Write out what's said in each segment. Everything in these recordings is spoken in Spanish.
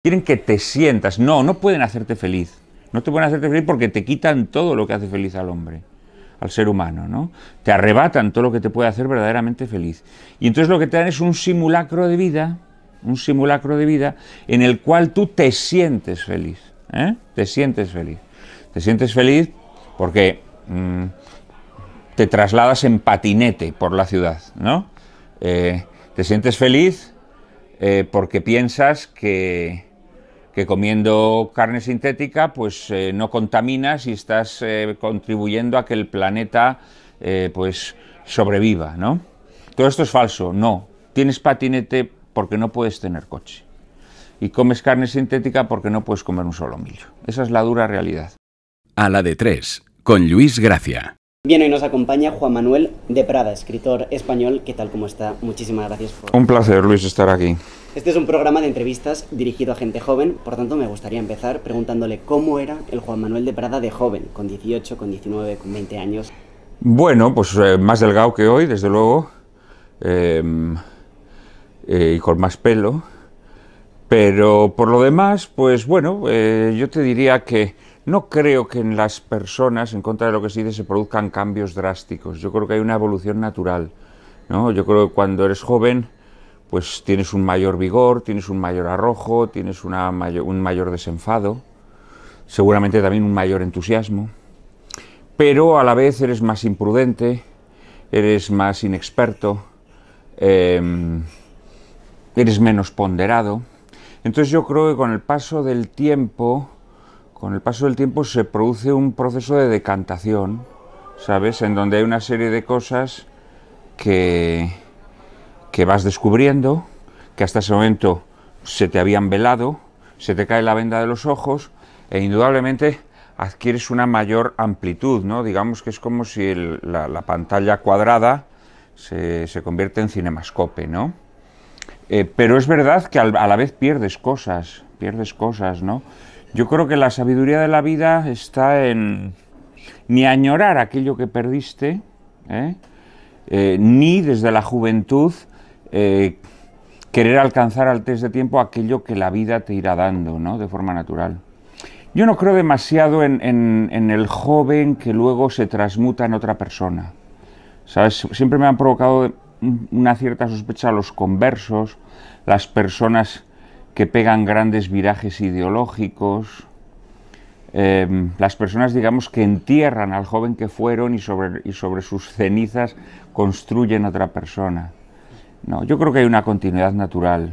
Quieren que te sientas. No, no pueden hacerte feliz. No te pueden hacerte feliz porque te quitan todo lo que hace feliz al hombre, al ser humano, ¿no? Te arrebatan todo lo que te puede hacer verdaderamente feliz. Y entonces lo que te dan es un simulacro de vida en el cual tú te sientes feliz, ¿eh? Te sientes feliz. Te sientes feliz porque te trasladas en patinete por la ciudad, ¿no? Te sientes feliz porque piensas que comiendo carne sintética pues no contaminas y estás contribuyendo a que el planeta pues sobreviva, ¿no? Todo esto es falso, no. Tienes patinete porque no puedes tener coche. Y comes carne sintética porque no puedes comer un solo millo. Esa es la dura realidad. A la de tres, con Luis Gracia. Bien, hoy nos acompaña Juan Manuel de Prada, escritor español. ¿Qué tal? ¿Cómo está? Muchísimas gracias por... Un placer, Luis, estar aquí. Este es un programa de entrevistas dirigido a gente joven, por tanto me gustaría empezar preguntándole cómo era el Juan Manuel de Prada de joven, con 18, con 19, con 20 años. Bueno, pues más delgado que hoy, desde luego, y con más pelo, pero por lo demás, pues bueno, yo te diría que no creo que en las personas, en contra de lo que se dice, se produzcan cambios drásticos. Yo creo que hay una evolución natural, ¿no? Yo creo que cuando eres joven, pues tienes un mayor vigor, tienes un mayor arrojo, tienes un mayor desenfado, seguramente también un mayor entusiasmo, pero a la vez eres más imprudente, eres más inexperto, eres menos ponderado. Entonces yo creo que con el paso del tiempo se produce un proceso de decantación, ¿sabes? En donde hay una serie de cosas que vas descubriendo, que hasta ese momento se te habían velado, se te cae la venda de los ojos e indudablemente adquieres una mayor amplitud, ¿no? Digamos que es como si la pantalla cuadrada se convierte en cinemascope, ¿no? Pero es verdad que a la vez pierdes cosas, ¿no? Yo creo que la sabiduría de la vida está en ni añorar aquello que perdiste, ni desde la juventud querer alcanzar antes de tiempo aquello que la vida te irá dando, ¿no? De forma natural. Yo no creo demasiado en el joven que luego se transmuta en otra persona, ¿sabes? Siempre me han provocado una cierta sospecha los conversos, las personas que pegan grandes virajes ideológicos, las personas, digamos, que entierran al joven que fueron y sobre sus cenizas construyen otra persona. No, yo creo que hay una continuidad natural,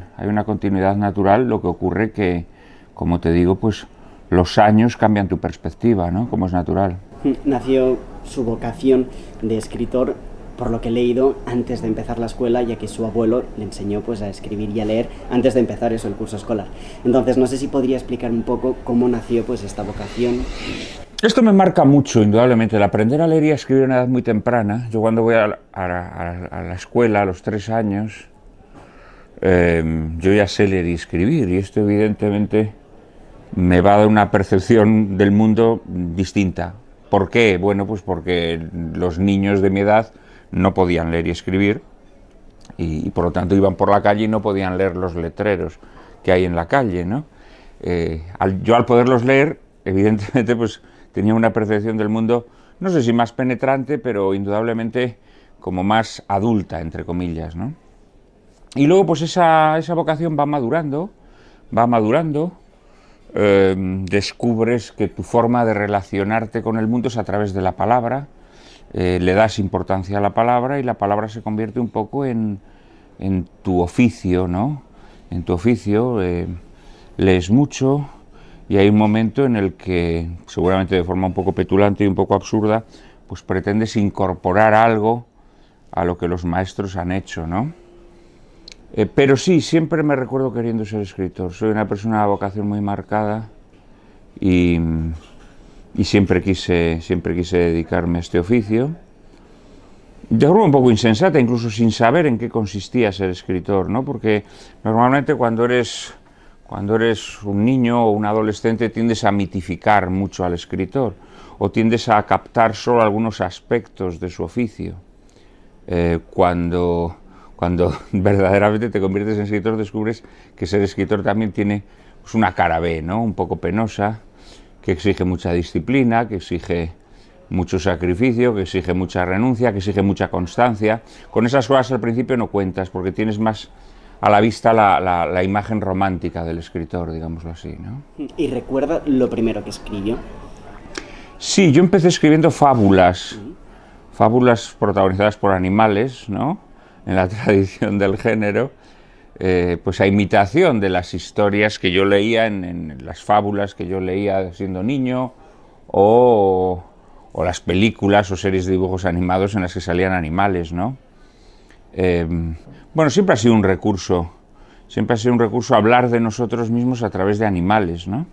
lo que ocurre que, como te digo, pues los años cambian tu perspectiva, ¿no? Como es natural. Nació su vocación de escritor, por lo que he leído, antes de empezar la escuela, ya que su abuelo le enseñó pues a escribir y a leer antes de empezar el curso escolar. Entonces, no sé si podría explicar un poco cómo nació pues esta vocación. Esto me marca mucho, indudablemente, el aprender a leer y a escribir a una edad muy temprana. Yo cuando voy a la escuela a los 3 años, yo ya sé leer y escribir, y esto evidentemente me va a dar una percepción del mundo distinta. ¿Por qué? Bueno, pues porque los niños de mi edad no podían leer y escribir y por lo tanto iban por la calle y no podían leer los letreros que hay en la calle, ¿no? Yo al poderlos leer, evidentemente, pues tenía una percepción del mundo, no sé si más penetrante, pero indudablemente como más adulta, entre comillas, ¿no? Y luego pues esa vocación va madurando, descubres que tu forma de relacionarte con el mundo es a través de la palabra, le das importancia a la palabra y la palabra se convierte un poco en tu oficio, ¿no? En tu oficio lees mucho y hay un momento en el que, seguramente de forma un poco petulante y un poco absurda, pues pretendes incorporar algo a lo que los maestros han hecho, ¿no? Pero sí, siempre me recuerdo queriendo ser escritor. Soy una persona de vocación muy marcada y siempre quise dedicarme a este oficio. De forma un poco insensata, incluso sin saber en qué consistía ser escritor, ¿no? Porque normalmente cuando eres un niño o un adolescente tiendes a mitificar mucho al escritor o tiendes a captar solo algunos aspectos de su oficio. Cuando verdaderamente te conviertes en escritor descubres que ser escritor también tiene pues una cara B, ¿no? Un poco penosa, que exige mucha disciplina, que exige mucho sacrificio, que exige mucha renuncia, que exige mucha constancia. Con esas cosas al principio no cuentas, porque tienes más a la vista la imagen romántica del escritor, digámoslo así, ¿no? ¿Y recuerda lo primero que escribió? Sí, yo empecé escribiendo fábulas, fábulas protagonizadas por animales, ¿no? En la tradición del género, pues a imitación de las historias que yo leía en las fábulas que yo leía siendo niño, o las películas o series de dibujos animados en las que salían animales, ¿no? Bueno, siempre ha sido un recurso hablar de nosotros mismos a través de animales, ¿no?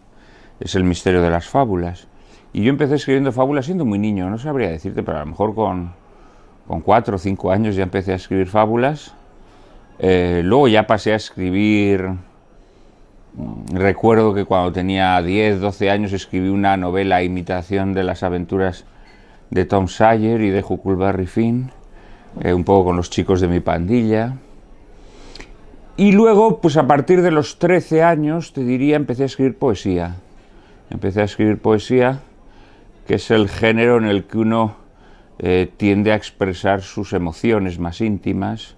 Es el misterio de las fábulas. Y yo empecé escribiendo fábulas siendo muy niño, no sabría decirte, pero a lo mejor con 4 o 5 años ya empecé a escribir fábulas. Luego ya pasé a escribir. Recuerdo que cuando tenía 10, 12 años escribí una novela a imitación de las aventuras de Tom Sawyer y de Huckleberry Finn, un poco con los chicos de mi pandilla. Y luego, pues a partir de los 13 años, te diría, empecé a escribir poesía. Empecé a escribir poesía, que es el género en el que uno tiende a expresar sus emociones más íntimas,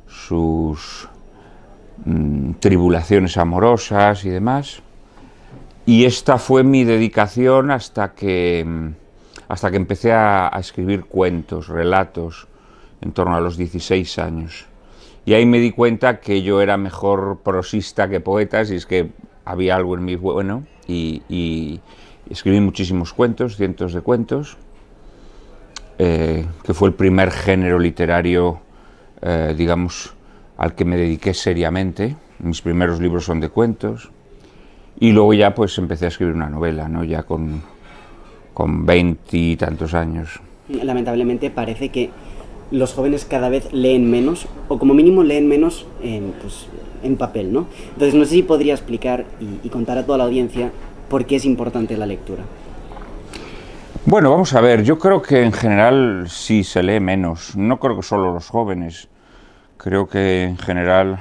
sus tribulaciones amorosas y demás. Y esta fue mi dedicación hasta que empecé a escribir cuentos, relatos, en torno a los 16 años. Y ahí me di cuenta que yo era mejor prosista que poeta, y es que había algo en mí bueno, y escribí muchísimos cuentos, cientos de cuentos, que fue el primer género literario, digamos, al que me dediqué seriamente. Mis primeros libros son de cuentos, y luego ya pues empecé a escribir una novela, ¿no? Ya con 20 y tantos años. Lamentablemente parece que los jóvenes cada vez leen menos, o como mínimo leen menos en papel, ¿no? Entonces no sé si podría explicar y contar a toda la audiencia por qué es importante la lectura. Bueno, vamos a ver, yo creo que en general sí se lee menos, no creo que solo los jóvenes, creo que en general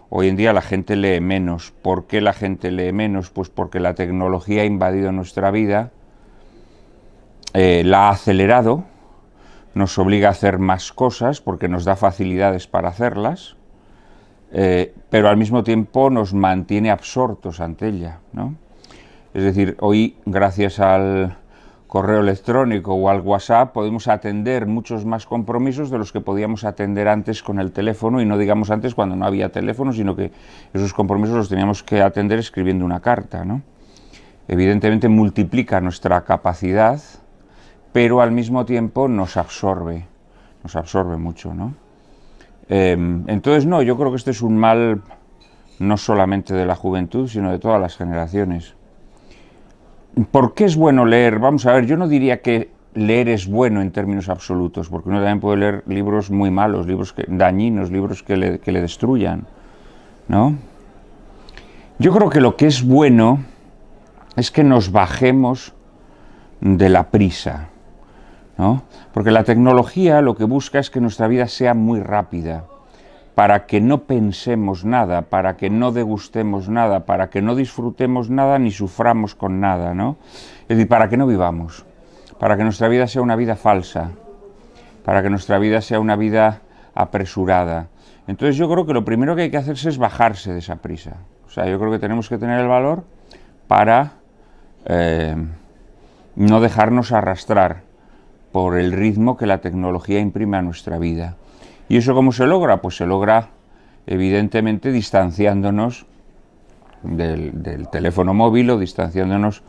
hoy en día la gente lee menos. ¿Por qué la gente lee menos? Pues porque la tecnología ha invadido nuestra vida, la ha acelerado, nos obliga a hacer más cosas porque nos da facilidades para hacerlas, pero al mismo tiempo nos mantiene absortos ante ella, ¿no? Es decir, hoy, gracias al correo electrónico o al WhatsApp, podemos atender muchos más compromisos de los que podíamos atender antes con el teléfono, y no digamos antes cuando no había teléfono, sino que esos compromisos los teníamos que atender escribiendo una carta, ¿no? Evidentemente multiplica nuestra capacidad, pero al mismo tiempo nos absorbe mucho, ¿no? Entonces, no, yo creo que este es un mal no solamente de la juventud, sino de todas las generaciones. ¿Por qué es bueno leer? Vamos a ver, yo no diría que leer es bueno en términos absolutos, porque uno también puede leer libros muy malos, libros dañinos, libros que le destruyan, ¿no? Yo creo que lo que es bueno es que nos bajemos de la prisa, ¿no? Porque la tecnología lo que busca es que nuestra vida sea muy rápida, para que no pensemos nada, para que no degustemos nada, para que no disfrutemos nada ni suframos con nada, ¿no? Es decir, para que no vivamos, para que nuestra vida sea una vida falsa, para que nuestra vida sea una vida apresurada. Entonces yo creo que lo primero que hay que hacerse es bajarse de esa prisa. O sea, yo creo que tenemos que tener el valor para no dejarnos arrastrar por el ritmo que la tecnología imprime a nuestra vida. ¿Y eso cómo se logra? Pues se logra, evidentemente, distanciándonos del teléfono móvil, o distanciándonos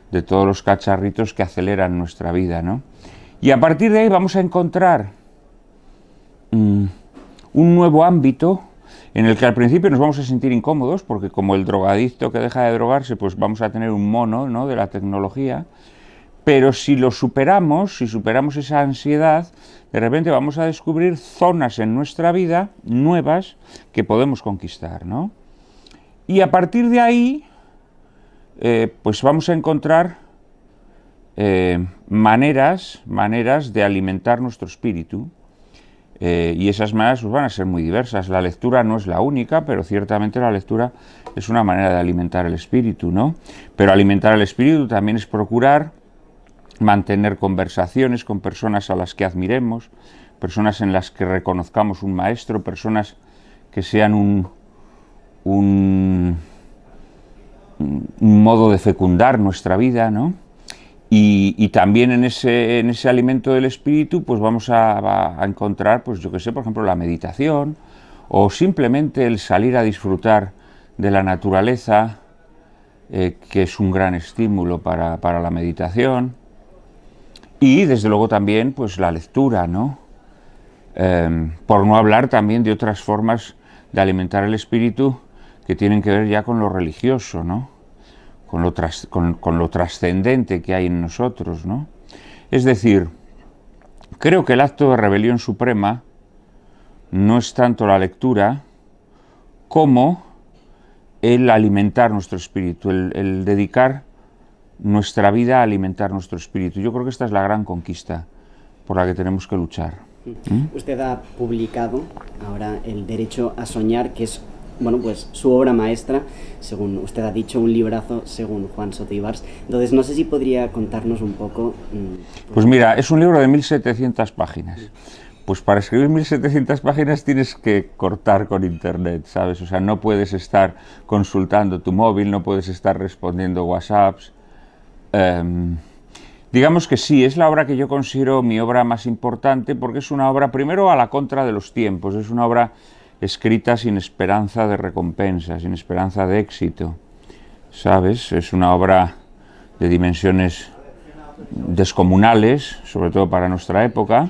de todos los cacharritos que aceleran nuestra vida, ¿no? Y a partir de ahí vamos a encontrar un nuevo ámbito en el que al principio nos vamos a sentir incómodos, porque como el drogadicto que deja de drogarse, pues vamos a tener un mono, ¿no?, de la tecnología. Pero si lo superamos, si superamos esa ansiedad, de repente vamos a descubrir zonas en nuestra vida nuevas que podemos conquistar, ¿no? Y a partir de ahí, pues vamos a encontrar maneras de alimentar nuestro espíritu, Y esas maneras pues, van a ser muy diversas. La lectura no es la única, pero ciertamente la lectura es una manera de alimentar el espíritu, ¿no? Pero alimentar el espíritu también es procurar mantener conversaciones con personas a las que admiremos, personas en las que reconozcamos un maestro, personas que sean un modo de fecundar nuestra vida, ¿no? Y también en ese alimento del espíritu pues vamos a encontrar, pues yo que sé, por ejemplo, la meditación o simplemente el salir a disfrutar de la naturaleza, que es un gran estímulo para la meditación, y desde luego también pues la lectura, ¿no? Por no hablar también de otras formas de alimentar el espíritu que tienen que ver ya con lo religioso, ¿no? Con lo trascendente que hay en nosotros, ¿no? Es decir, creo que el acto de rebelión suprema no es tanto la lectura como el alimentar nuestro espíritu, el dedicar nuestra vida a alimentar nuestro espíritu. Yo creo que esta es la gran conquista por la que tenemos que luchar. Usted ha publicado ahora El derecho a soñar, que es, bueno, pues su obra maestra, según usted ha dicho, un librazo según Juan Soto Ibars. Entonces, no sé si podría contarnos un poco... Pues mira, es un libro de 1700 páginas. Pues para escribir 1700 páginas tienes que cortar con internet, ¿sabes? O sea, no puedes estar consultando tu móvil, no puedes estar respondiendo WhatsApps. Digamos que sí, es la obra que yo considero mi obra más importante porque es una obra, primero, a la contra de los tiempos, es una obra escrita sin esperanza de recompensa, sin esperanza de éxito, ¿sabes? Es una obra de dimensiones descomunales, sobre todo para nuestra época,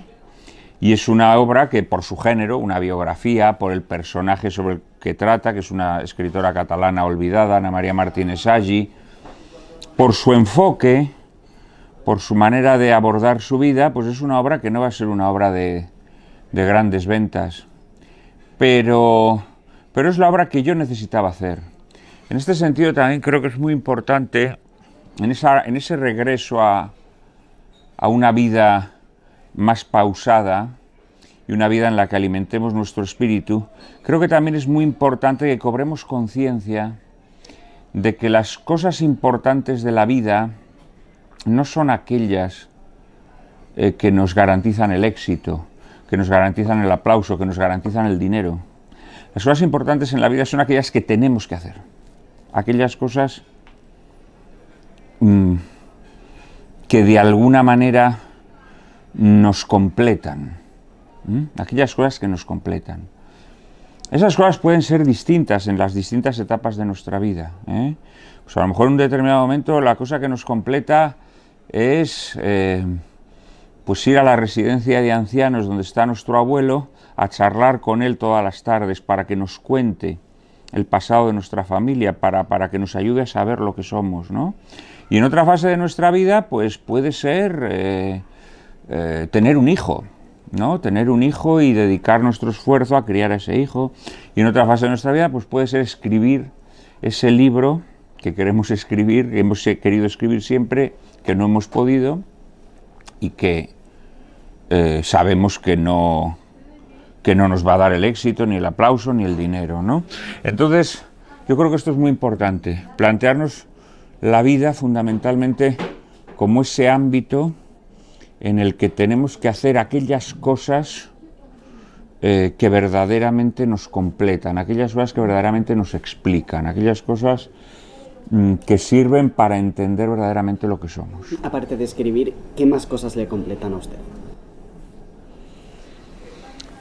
y es una obra que por su género, una biografía, por el personaje sobre el que trata, que es una escritora catalana olvidada, Ana María Martínez Sagi, por su enfoque, por su manera de abordar su vida, pues es una obra que no va a ser una obra de grandes ventas, pero es la obra que yo necesitaba hacer. En este sentido también creo que es muy importante, en ese regreso a una vida más pausada y una vida en la que alimentemos nuestro espíritu, creo que también es muy importante que cobremos conciencia de que las cosas importantes de la vida no son aquellas que nos garantizan el éxito, que nos garantizan el aplauso, que nos garantizan el dinero. Las cosas importantes en la vida son aquellas que tenemos que hacer, aquellas cosas que de alguna manera nos completan, aquellas cosas que nos completan. Esas cosas pueden ser distintas en las distintas etapas de nuestra vida, ¿eh? Pues a lo mejor en un determinado momento la cosa que nos completa es pues ir a la residencia de ancianos donde está nuestro abuelo, a charlar con él todas las tardes para que nos cuente el pasado de nuestra familia, para que nos ayude a saber lo que somos, ¿no? Y en otra fase de nuestra vida, pues puede ser tener un hijo, ¿no? Tener un hijo y dedicar nuestro esfuerzo a criar a ese hijo. Y en otra fase de nuestra vida, pues puede ser escribir ese libro que queremos escribir, que hemos querido escribir siempre, que no hemos podido y que sabemos que no nos va a dar el éxito, ni el aplauso, ni el dinero, ¿no? Entonces, yo creo que esto es muy importante, plantearnos la vida fundamentalmente como ese ámbito en el que tenemos que hacer aquellas cosas que verdaderamente nos completan, aquellas cosas que verdaderamente nos explican, aquellas cosas que sirven para entender verdaderamente lo que somos. Aparte de escribir, ¿qué más cosas le completan a usted?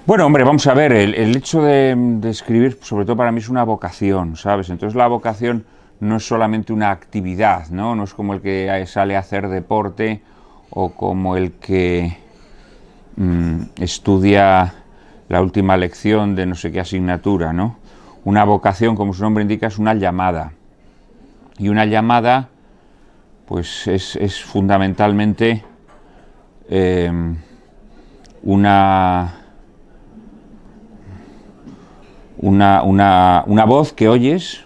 Bueno, hombre, vamos a ver, el hecho de escribir, sobre todo para mí, es una vocación, ¿sabes? Entonces la vocación no es solamente una actividad, ¿no? No es como el que sale a hacer deporte o como el que estudia la última lección de no sé qué asignatura, ¿no? Una vocación, como su nombre indica, es una llamada. Y una llamada, pues es fundamentalmente una voz que oyes,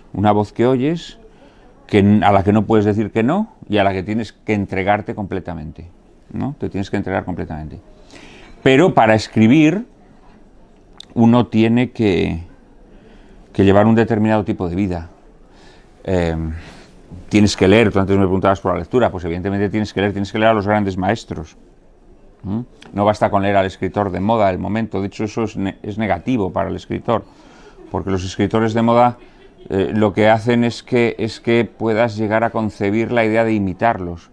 a la que no puedes decir que no y a la que tienes que entregarte completamente, ¿no? Te tienes que entregar completamente. Pero para escribir uno tiene que llevar un determinado tipo de vida. Tienes que leer, tú antes me preguntabas por la lectura, pues evidentemente tienes que leer a los grandes maestros. No basta con leer al escritor de moda del momento, de hecho eso es negativo para el escritor, porque los escritores de moda lo que hacen es que puedas llegar a concebir la idea de imitarlos.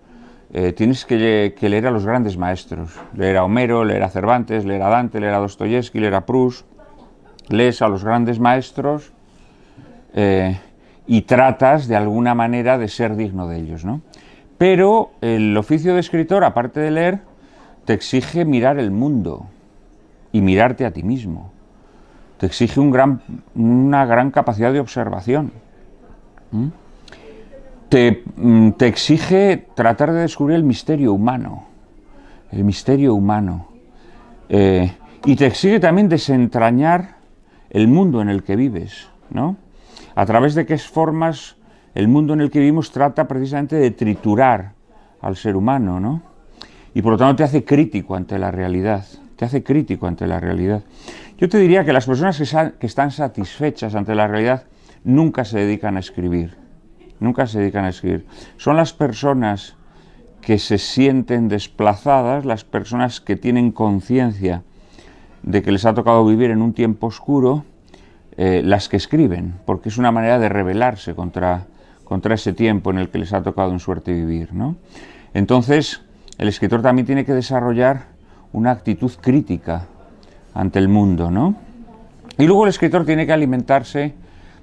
Tienes que leer a los grandes maestros, leer a Homero, leer a Cervantes, leer a Dante, leer a Dostoyevsky, leer a Proust, lees a los grandes maestros y tratas de alguna manera de ser digno de ellos, ¿no? Pero el oficio de escritor, aparte de leer, te exige mirar el mundo y mirarte a ti mismo. Te exige una gran capacidad de observación. Te exige tratar de descubrir el misterio humano. El misterio humano. Y te exige también desentrañar el mundo en el que vives, ¿no? A través de qué formas el mundo en el que vivimos trata precisamente de triturar al ser humano, ¿no? Y por lo tanto te hace crítico ante la realidad, te hace crítico ante la realidad. Yo te diría que las personas que están satisfechas ante la realidad nunca se dedican a escribir, nunca se dedican a escribir. Son las personas que se sienten desplazadas, las personas que tienen conciencia de que les ha tocado vivir en un tiempo oscuro, las que escriben, porque es una manera de rebelarse contra ese tiempo en el que les ha tocado en suerte vivir, ¿no? Entonces, el escritor también tiene que desarrollar una actitud crítica ante el mundo, ¿no? Y luego el escritor tiene que alimentarse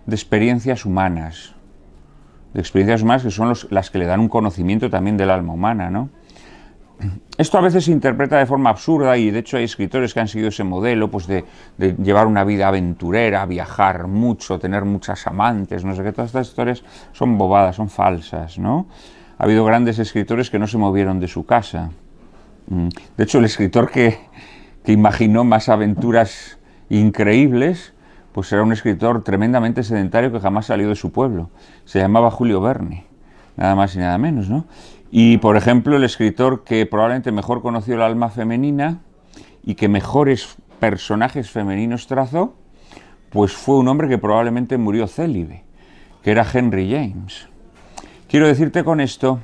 de experiencias humanas, que son las que le dan un conocimiento también del alma humana, ¿no? Esto a veces se interpreta de forma absurda y de hecho hay escritores que han seguido ese modelo, pues de llevar una vida aventurera, viajar mucho, tener muchas amantes, no sé qué, todas estas historias son bobadas, son falsas, ¿no? Ha habido grandes escritores que no se movieron de su casa. De hecho, el escritor que imaginó más aventuras increíbles, pues era un escritor tremendamente sedentario que jamás salió de su pueblo. Se llamaba Julio Verne, nada más y nada menos, ¿no? Y, por ejemplo, el escritor que probablemente mejor conoció el alma femenina y que mejores personajes femeninos trazó, pues fue un hombre que probablemente murió célibe, que era Henry James. Quiero decirte con esto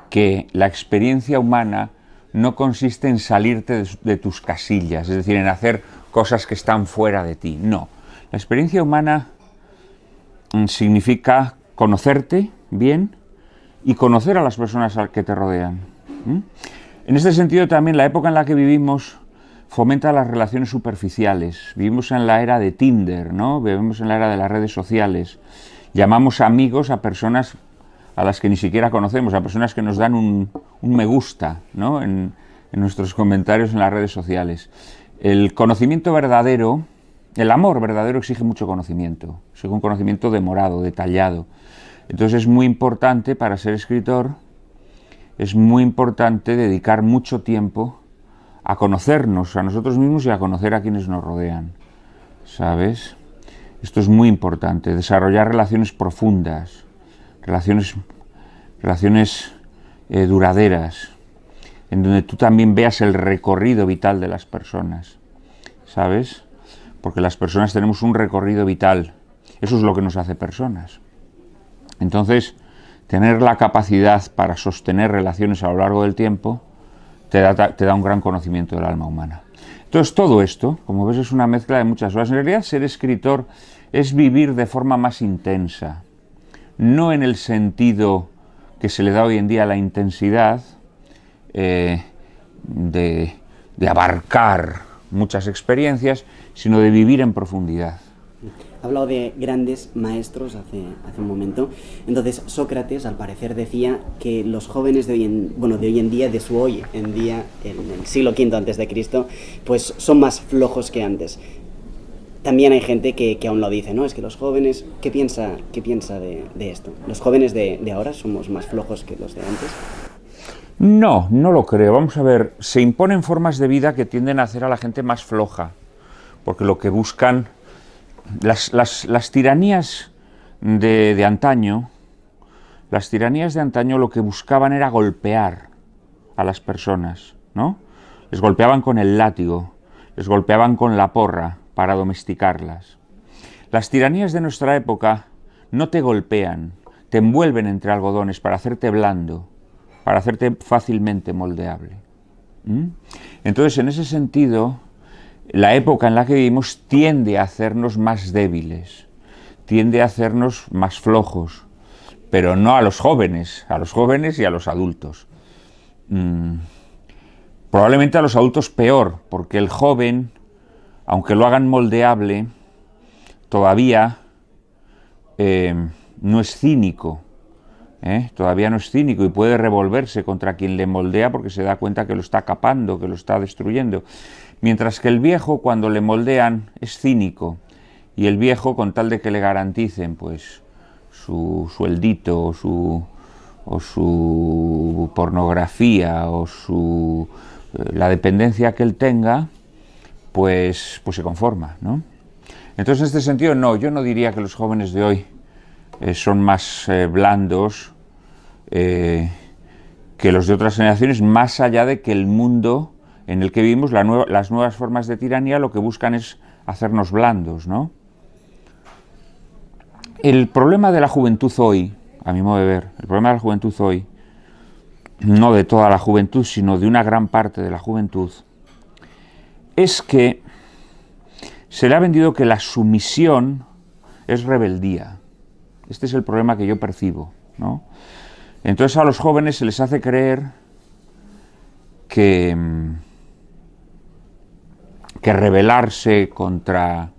que la experiencia humana no consiste en salirte de tus casillas, es decir, en hacer cosas que están fuera de ti. No, la experiencia humana significa conocerte bien y conocer a las personas que te rodean. En este sentido también la época en la que vivimos fomenta las relaciones superficiales. Vivimos en la era de Tinder, ¿no? Vivimos en la era de las redes sociales. Llamamos amigos a personas a las que ni siquiera conocemos, a personas que nos dan un me gusta, ¿no? en nuestros comentarios en las redes sociales. El conocimiento verdadero, el amor verdadero exige mucho conocimiento, exige un conocimiento demorado, detallado. Entonces es muy importante para ser escritor, es muy importante dedicar mucho tiempo a conocernos a nosotros mismos y a conocer a quienes nos rodean, ¿sabes? Esto es muy importante, desarrollar relaciones profundas, relaciones duraderas, en donde tú también veas el recorrido vital de las personas, ¿sabes? Porque las personas tenemos un recorrido vital, eso es lo que nos hace personas. Entonces, tener la capacidad para sostener relaciones a lo largo del tiempo te da un gran conocimiento del alma humana. Entonces, todo esto, como ves, es una mezcla de muchas cosas. En realidad, ser escritor es vivir de forma más intensa, no en el sentido que se le da hoy en día a la intensidad de abarcar muchas experiencias, sino de vivir en profundidad. Ha hablado de grandes maestros hace un momento. Entonces, Sócrates, al parecer, decía que los jóvenes de hoy en día, de su hoy en día, en el siglo V antes de Cristo, pues son más flojos que antes. También hay gente que aún lo dice, ¿no? Es que los jóvenes, ¿qué piensa de esto? ¿Los jóvenes de ahora somos más flojos que los de antes? No, no lo creo. Vamos a ver, se imponen formas de vida que tienden a hacer a la gente más floja, porque lo que buscan, las tiranías de antaño, lo que buscaban era golpear a las personas, ¿no? Les golpeaban con el látigo, les golpeaban con la porra, para domesticarlas. Las tiranías de nuestra época no te golpean, te envuelven entre algodones para hacerte blando, para hacerte fácilmente moldeable. Entonces, en ese sentido, la época en la que vivimos tiende a hacernos más débiles, tiende a hacernos más flojos, pero no a los jóvenes y a los adultos. Probablemente a los adultos peor, porque el joven, aunque lo hagan moldeable, todavía no es cínico, todavía no es cínico y puede revolverse contra quien le moldea porque se da cuenta que lo está capando, que lo está destruyendo. Mientras que el viejo, cuando le moldean, es cínico, y el viejo, con tal de que le garanticen pues su sueldito o su pornografía o la dependencia que él tenga, pues se conforma, ¿no? Entonces, en este sentido, no, yo no diría que los jóvenes de hoy son más blandos que los de otras generaciones, más allá de que el mundo en el que vivimos, las nuevas formas de tiranía, lo que buscan es hacernos blandos, ¿no? El problema de la juventud hoy, a mi modo de ver, el problema de la juventud hoy, no de toda la juventud, sino de una gran parte de la juventud, es que se le ha vendido que la sumisión es rebeldía. Este es el problema que yo percibo, ¿no? Entonces a los jóvenes se les hace creer que rebelarse contra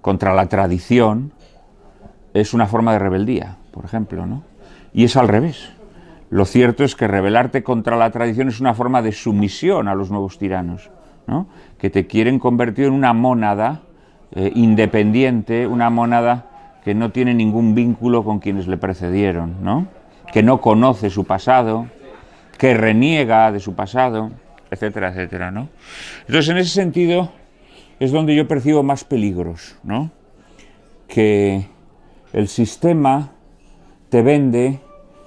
la tradición es una forma de rebeldía, por ejemplo, ¿no? Y es al revés. Lo cierto es que rebelarte contra la tradición es una forma de sumisión a los nuevos tiranos, ¿no? Que te quieren convertir en una mónada independiente, una mónada que no tiene ningún vínculo con quienes le precedieron, ¿no? Que no conoce su pasado, que reniega de su pasado, etcétera, etcétera, ¿no? Entonces, en ese sentido, es donde yo percibo más peligros, ¿no? Que el sistema te vende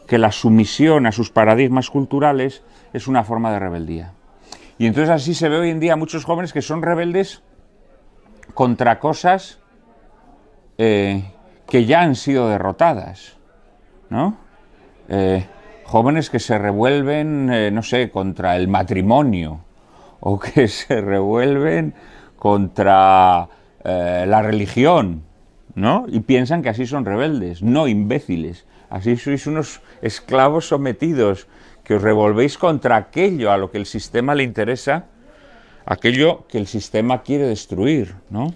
que la sumisión a sus paradigmas culturales es una forma de rebeldía. Y entonces así se ve hoy en día a muchos jóvenes que son rebeldes contra cosas que ya han sido derrotadas, ¿no? Jóvenes que se revuelven, no sé, contra el matrimonio, o que se revuelven contra la religión, ¿no? Y piensan que así son rebeldes, no imbéciles. Así sois unos esclavos sometidos, que os revolvéis contra aquello a lo que el sistema le interesa, aquello que el sistema quiere destruir, ¿no?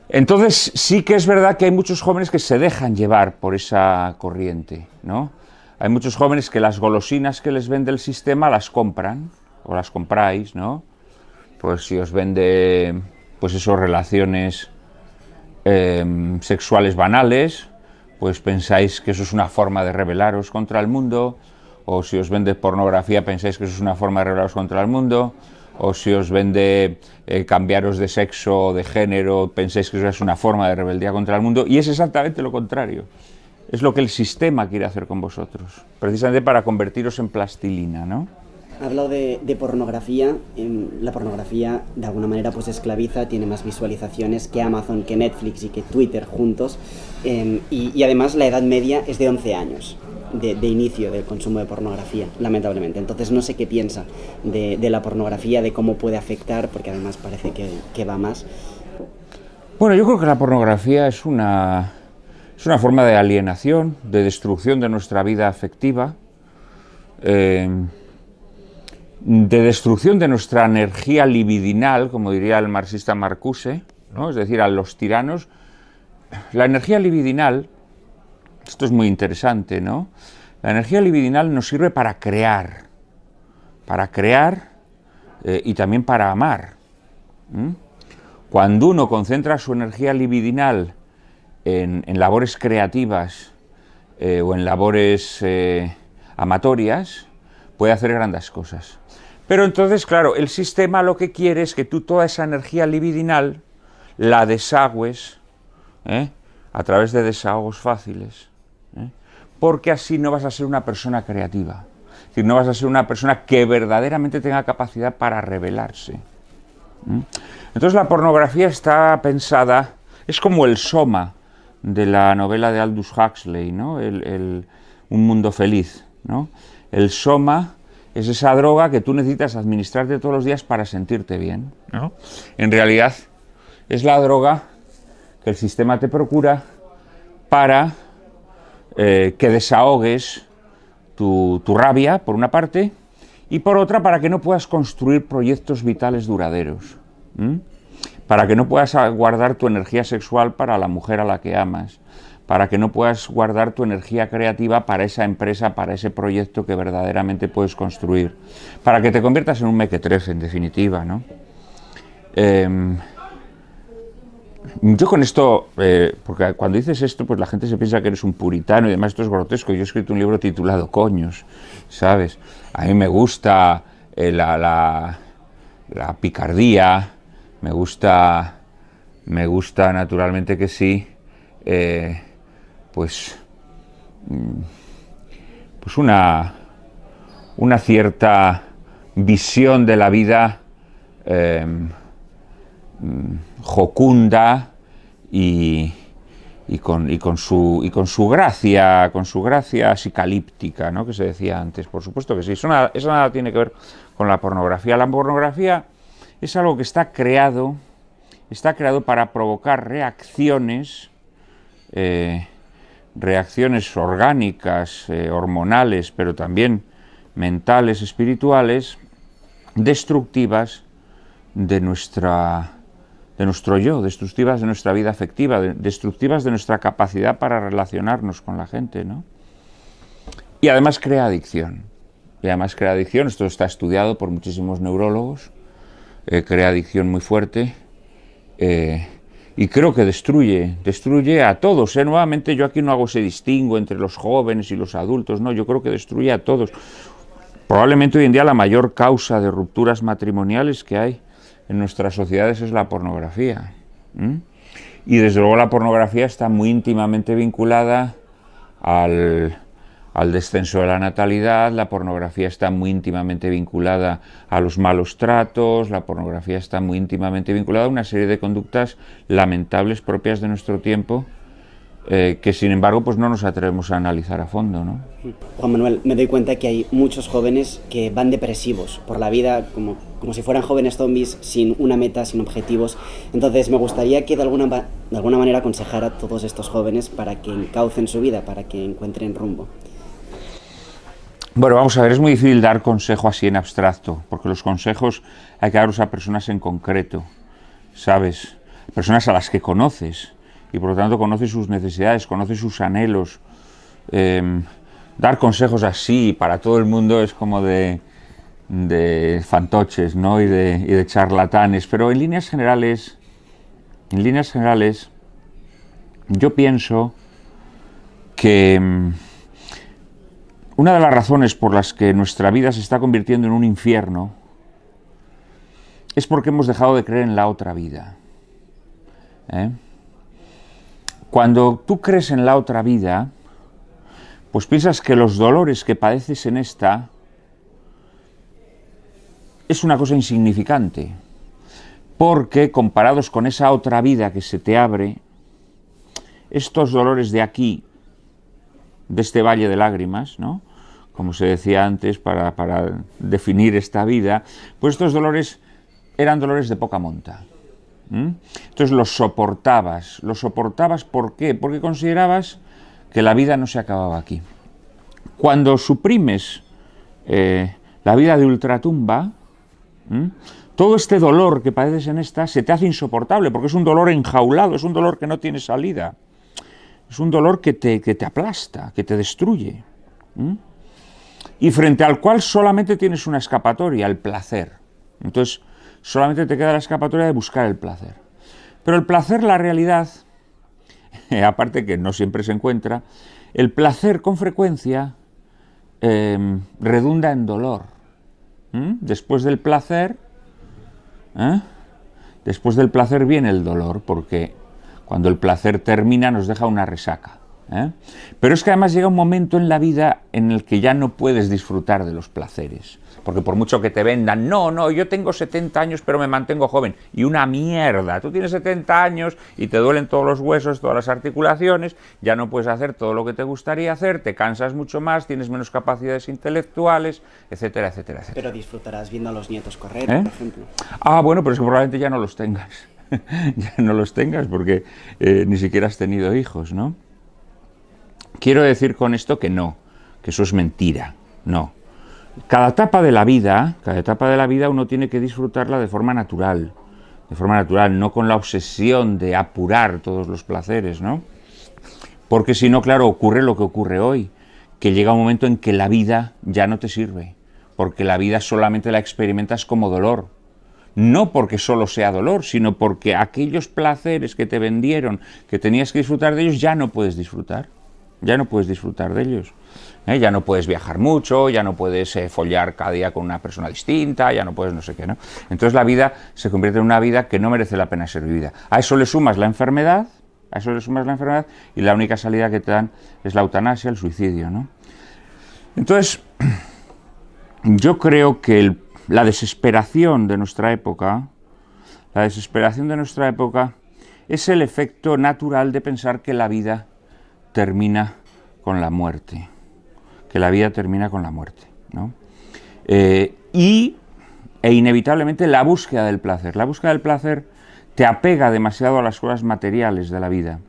Entonces sí que es verdad que hay muchos jóvenes que se dejan llevar por esa corriente, ¿no? Hay muchos jóvenes que las golosinas que les vende el sistema las compran, o las compráis, ¿no? Pues si os vende, pues eso, relaciones sexuales banales, pues pensáis que eso es una forma de rebelaros contra el mundo, o si os vende pornografía pensáis que eso es una forma de rebelaros contra el mundo, o si os vende cambiaros de sexo o de género, pensáis que eso es una forma de rebeldía contra el mundo, y es exactamente lo contrario. Es lo que el sistema quiere hacer con vosotros, precisamente para convertiros en plastilina, ¿no? Ha hablado de pornografía. La pornografía de alguna manera pues esclaviza, tiene más visualizaciones que Amazon, que Netflix y que Twitter juntos, y además la edad media es de 11 años de inicio del consumo de pornografía, lamentablemente. Entonces no sé qué piensa de la pornografía, de cómo puede afectar, porque además parece que va más. Bueno, yo creo que la pornografía es una forma de alienación, de destrucción de nuestra vida afectiva, de destrucción de nuestra energía libidinal, como diría el marxista Marcuse, ¿no? Es decir, a los tiranos. La energía libidinal, esto es muy interesante, ¿no? La energía libidinal nos sirve para crear y también para amar. Cuando uno concentra su energía libidinal en labores creativas o en labores amatorias, puede hacer grandes cosas. Pero entonces, claro, el sistema lo que quiere es que tú toda esa energía libidinal la desagües a través de desahogos fáciles, porque así no vas a ser una persona creativa, es decir, no vas a ser una persona que verdaderamente tenga capacidad para rebelarse, ¿Mm? Entonces la pornografía está pensada, es como el soma de la novela de Aldous Huxley, ¿no? Un mundo feliz, ¿no? El soma es esa droga que tú necesitas administrarte todos los días para sentirte bien, ¿no? En realidad es la droga que el sistema te procura para que desahogues tu rabia, por una parte, y por otra, para que no puedas construir proyectos vitales duraderos. ¿Mm? Para que no puedas guardar tu energía sexual para la mujer a la que amas, para que no puedas guardar tu energía creativa para esa empresa, para ese proyecto que verdaderamente puedes construir, para que te conviertas en un mequetrefe, en definitiva, ¿no? Yo con esto, porque cuando dices esto, pues la gente se piensa que eres un puritano y demás, esto es grotesco. Yo he escrito un libro titulado Coños, ¿sabes? A mí me gusta la picardía, me gusta naturalmente que sí, pues una cierta visión de la vida jocunda y con su gracia psicalíptica, ¿no? Que se decía antes. Por supuesto que sí. Eso nada tiene que ver con la pornografía. La pornografía es algo que está creado para provocar reacciones orgánicas, hormonales, pero también mentales, espirituales, destructivas de nuestro yo, destructivas de nuestra vida afectiva, destructivas de nuestra capacidad para relacionarnos con la gente, ¿no? Y además crea adicción. Esto está estudiado por muchísimos neurólogos, crea adicción muy fuerte, y creo que destruye a todos, ¿eh? Nuevamente yo aquí no hago ese distingo entre los jóvenes y los adultos, no, yo creo que destruye a todos. Probablemente hoy en día la mayor causa de rupturas matrimoniales que hay en nuestras sociedades es la pornografía. Y desde luego la pornografía está muy íntimamente vinculada al descenso de la natalidad, la pornografía está muy íntimamente vinculada a los malos tratos, la pornografía está muy íntimamente vinculada a una serie de conductas lamentables propias de nuestro tiempo, que sin embargo pues no nos atrevemos a analizar a fondo, ¿no? Juan Manuel, me doy cuenta que hay muchos jóvenes que van depresivos por la vida como si fueran jóvenes zombies, sin una meta, sin objetivos. Entonces me gustaría que de alguna manera aconsejara a todos estos jóvenes para que encaucen su vida, para que encuentren rumbo. Bueno, vamos a ver, es muy difícil dar consejo así en abstracto, porque los consejos hay que darlos a personas en concreto, ¿sabes? Personas a las que conoces, y por lo tanto conoces sus necesidades, conoces sus anhelos. Dar consejos así para todo el mundo es como de fantoches, ¿no? y de charlatanes, pero en líneas generales yo pienso que una de las razones por las que nuestra vida se está convirtiendo en un infierno es porque hemos dejado de creer en la otra vida. Cuando tú crees en la otra vida, pues piensas que los dolores que padeces en esta es una cosa insignificante, porque comparados con esa otra vida que se te abre, estos dolores de aquí, de este valle de lágrimas, ¿no? Como se decía antes para definir esta vida, pues estos dolores eran dolores de poca monta. Entonces los soportabas. ¿Por qué? Porque considerabas que la vida no se acababa aquí. Cuando suprimes la vida de ultratumba, todo este dolor que padeces en esta se te hace insoportable, porque es un dolor enjaulado, es un dolor que no tiene salida, es un dolor que te aplasta, que te destruye, y frente al cual solamente tienes una escapatoria, el placer. Entonces solamente te queda la escapatoria de buscar el placer. Pero el placer, la realidad, aparte que no siempre se encuentra, el placer con frecuencia redunda en dolor. Después del placer viene el dolor, porque cuando el placer termina nos deja una resaca. ¿eh? Pero es que además llega un momento en la vida en el que ya no puedes disfrutar de los placeres. Porque por mucho que te vendan, no, yo tengo 70 años pero me mantengo joven. Y una mierda, tú tienes 70 años y te duelen todos los huesos, todas las articulaciones, ya no puedes hacer todo lo que te gustaría hacer, te cansas mucho más, tienes menos capacidades intelectuales, etcétera, etcétera, etcétera. Pero disfrutarás viendo a los nietos correr, por ejemplo. Ah, bueno, pero es que probablemente ya no los tengas. Ya no los tengas porque ni siquiera has tenido hijos, ¿no? Quiero decir con esto que no, que eso es mentira, no. Cada etapa de la vida uno tiene que disfrutarla de forma natural, no con la obsesión de apurar todos los placeres, ¿no? Porque si no, claro, ocurre lo que ocurre hoy, que llega un momento en que la vida ya no te sirve, porque la vida solamente la experimentas como dolor. No porque solo sea dolor, sino porque aquellos placeres que te vendieron, que tenías que disfrutar de ellos, ya no puedes disfrutar de ellos. Ya no puedes viajar mucho, ya no puedes follar cada día con una persona distinta, ya no puedes no sé qué, ¿no? Entonces la vida se convierte en una vida que no merece la pena ser vivida. A eso le sumas la enfermedad, y la única salida que te dan es la eutanasia, el suicidio, ¿no? Entonces, yo creo que la desesperación de nuestra época es el efecto natural de pensar que la vida termina con la muerte, ¿no? E inevitablemente la búsqueda del placer te apega demasiado a las cosas materiales de la vida.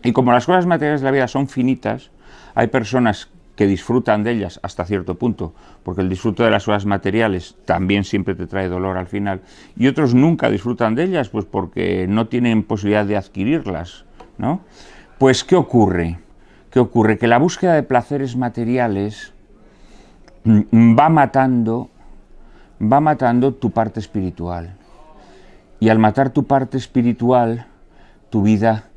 Y como las cosas materiales de la vida son finitas, hay personas que disfrutan de ellas hasta cierto punto, porque el disfrute de las cosas materiales también siempre te trae dolor al final, y otros nunca disfrutan de ellas, pues porque no tienen posibilidad de adquirirlas, ¿no? Pues, ¿qué ocurre? Que la búsqueda de placeres materiales va matando tu parte espiritual. Y al matar tu parte espiritual, tu vida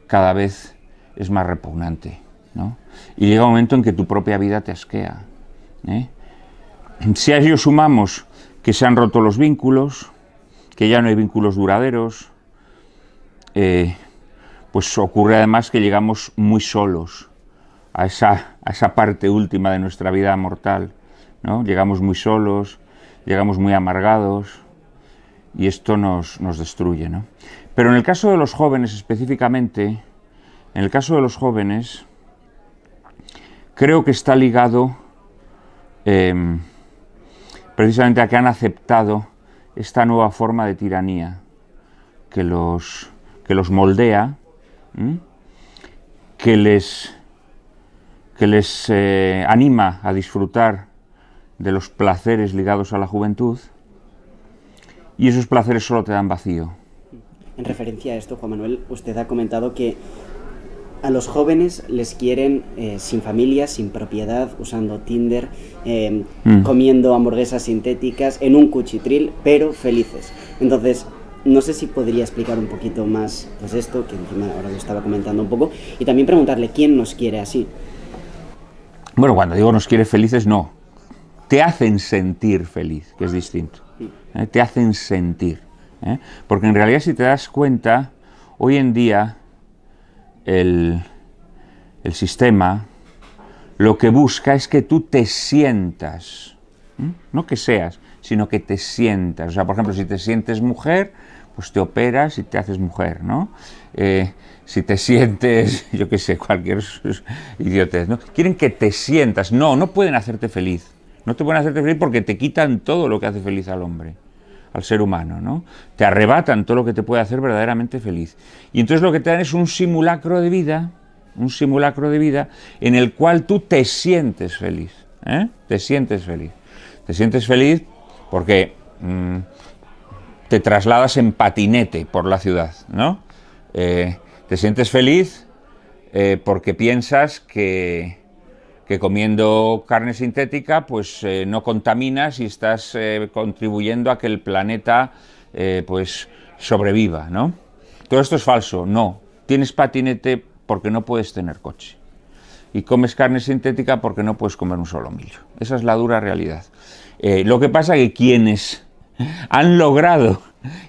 cada vez es más repugnante, ¿no? Y llega un momento en que tu propia vida te asquea, ¿eh? Si a ello sumamos que se han roto los vínculos, que ya no hay vínculos duraderos, pues ocurre además que llegamos muy solos a esa parte última de nuestra vida mortal, ¿no? Llegamos muy solos, llegamos muy amargados, y esto nos destruye, ¿no? Pero en el caso de los jóvenes específicamente, creo que está ligado precisamente a que han aceptado esta nueva forma de tiranía que los moldea, que les anima a disfrutar de los placeres ligados a la juventud, y esos placeres solo te dan vacío. En referencia a esto, Juan Manuel, usted ha comentado que a los jóvenes les quieren sin familia, sin propiedad, usando Tinder, comiendo hamburguesas sintéticas, en un cuchitril, pero felices. Entonces, no sé si podría explicar un poquito más pues esto, que encima ahora lo estaba comentando un poco, y también preguntarle quién nos quiere así. Bueno, cuando digo nos quiere felices, no. Te hacen sentir feliz, que es distinto. Te hacen sentir. Porque en realidad, si te das cuenta, hoy en día el sistema lo que busca es que tú te sientas, no que seas, sino que te sientas. O sea, por ejemplo, si te sientes mujer, pues te operas y te haces mujer, ¿no? Si te sientes, yo qué sé, cualquier idiotez, ¿no? Quieren que te sientas. No pueden hacerte feliz. No te pueden hacerte feliz porque te quitan todo lo que hace feliz al hombre, al ser humano, ¿no? Te arrebatan todo lo que te puede hacer verdaderamente feliz. Y entonces lo que te dan es un simulacro de vida en el cual tú te sientes feliz, Te sientes feliz porque te trasladas en patinete por la ciudad, ¿no? Te sientes feliz porque piensas que comiendo carne sintética pues no contaminas y estás contribuyendo a que el planeta pues sobreviva, ¿no? Todo esto es falso, no. Tienes patinete porque no puedes tener coche. Y comes carne sintética porque no puedes comer un solo millo. Esa es la dura realidad. Lo que pasa es que quienes han logrado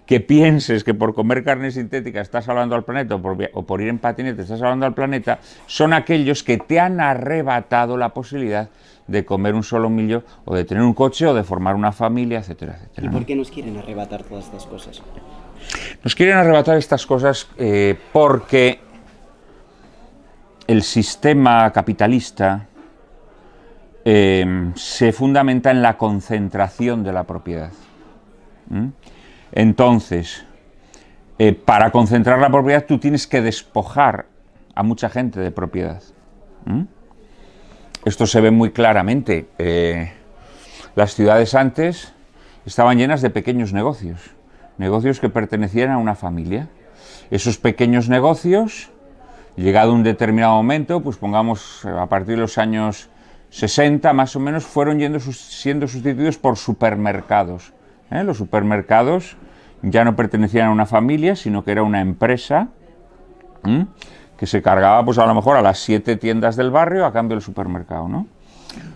que pienses que por comer carne sintética estás salvando al planeta o por ir en patinete estás salvando al planeta, son aquellos que te han arrebatado la posibilidad de comer un solomillo o de tener un coche o de formar una familia, etcétera, etcétera. ¿Y por qué nos quieren arrebatar todas estas cosas? Nos quieren arrebatar estas cosas porque el sistema capitalista se fundamenta en la concentración de la propiedad. Entonces, para concentrar la propiedad tú tienes que despojar a mucha gente de propiedad. Esto se ve muy claramente. Las ciudades antes estaban llenas de pequeños negocios, negocios que pertenecían a una familia. Esos pequeños negocios, llegado un determinado momento, pues pongamos a partir de los años 60 más o menos, fueron siendo sustituidos por supermercados. Los supermercados ya no pertenecían a una familia, sino que era una empresa que se cargaba pues a lo mejor a las 7 tiendas del barrio a cambio del supermercado, ¿no?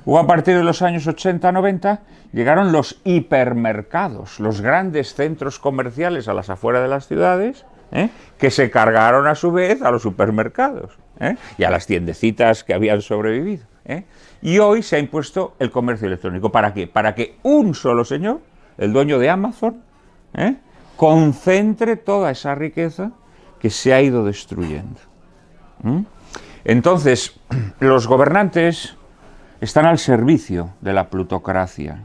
O a partir de los años 80-90 llegaron los hipermercados, los grandes centros comerciales a las afueras de las ciudades, que se cargaron a su vez a los supermercados y a las tiendecitas que habían sobrevivido. Y hoy se ha impuesto el comercio electrónico. ¿Para qué? Para que un solo señor, el dueño de Amazon, concentre toda esa riqueza que se ha ido destruyendo. Entonces, los gobernantes están al servicio de la plutocracia.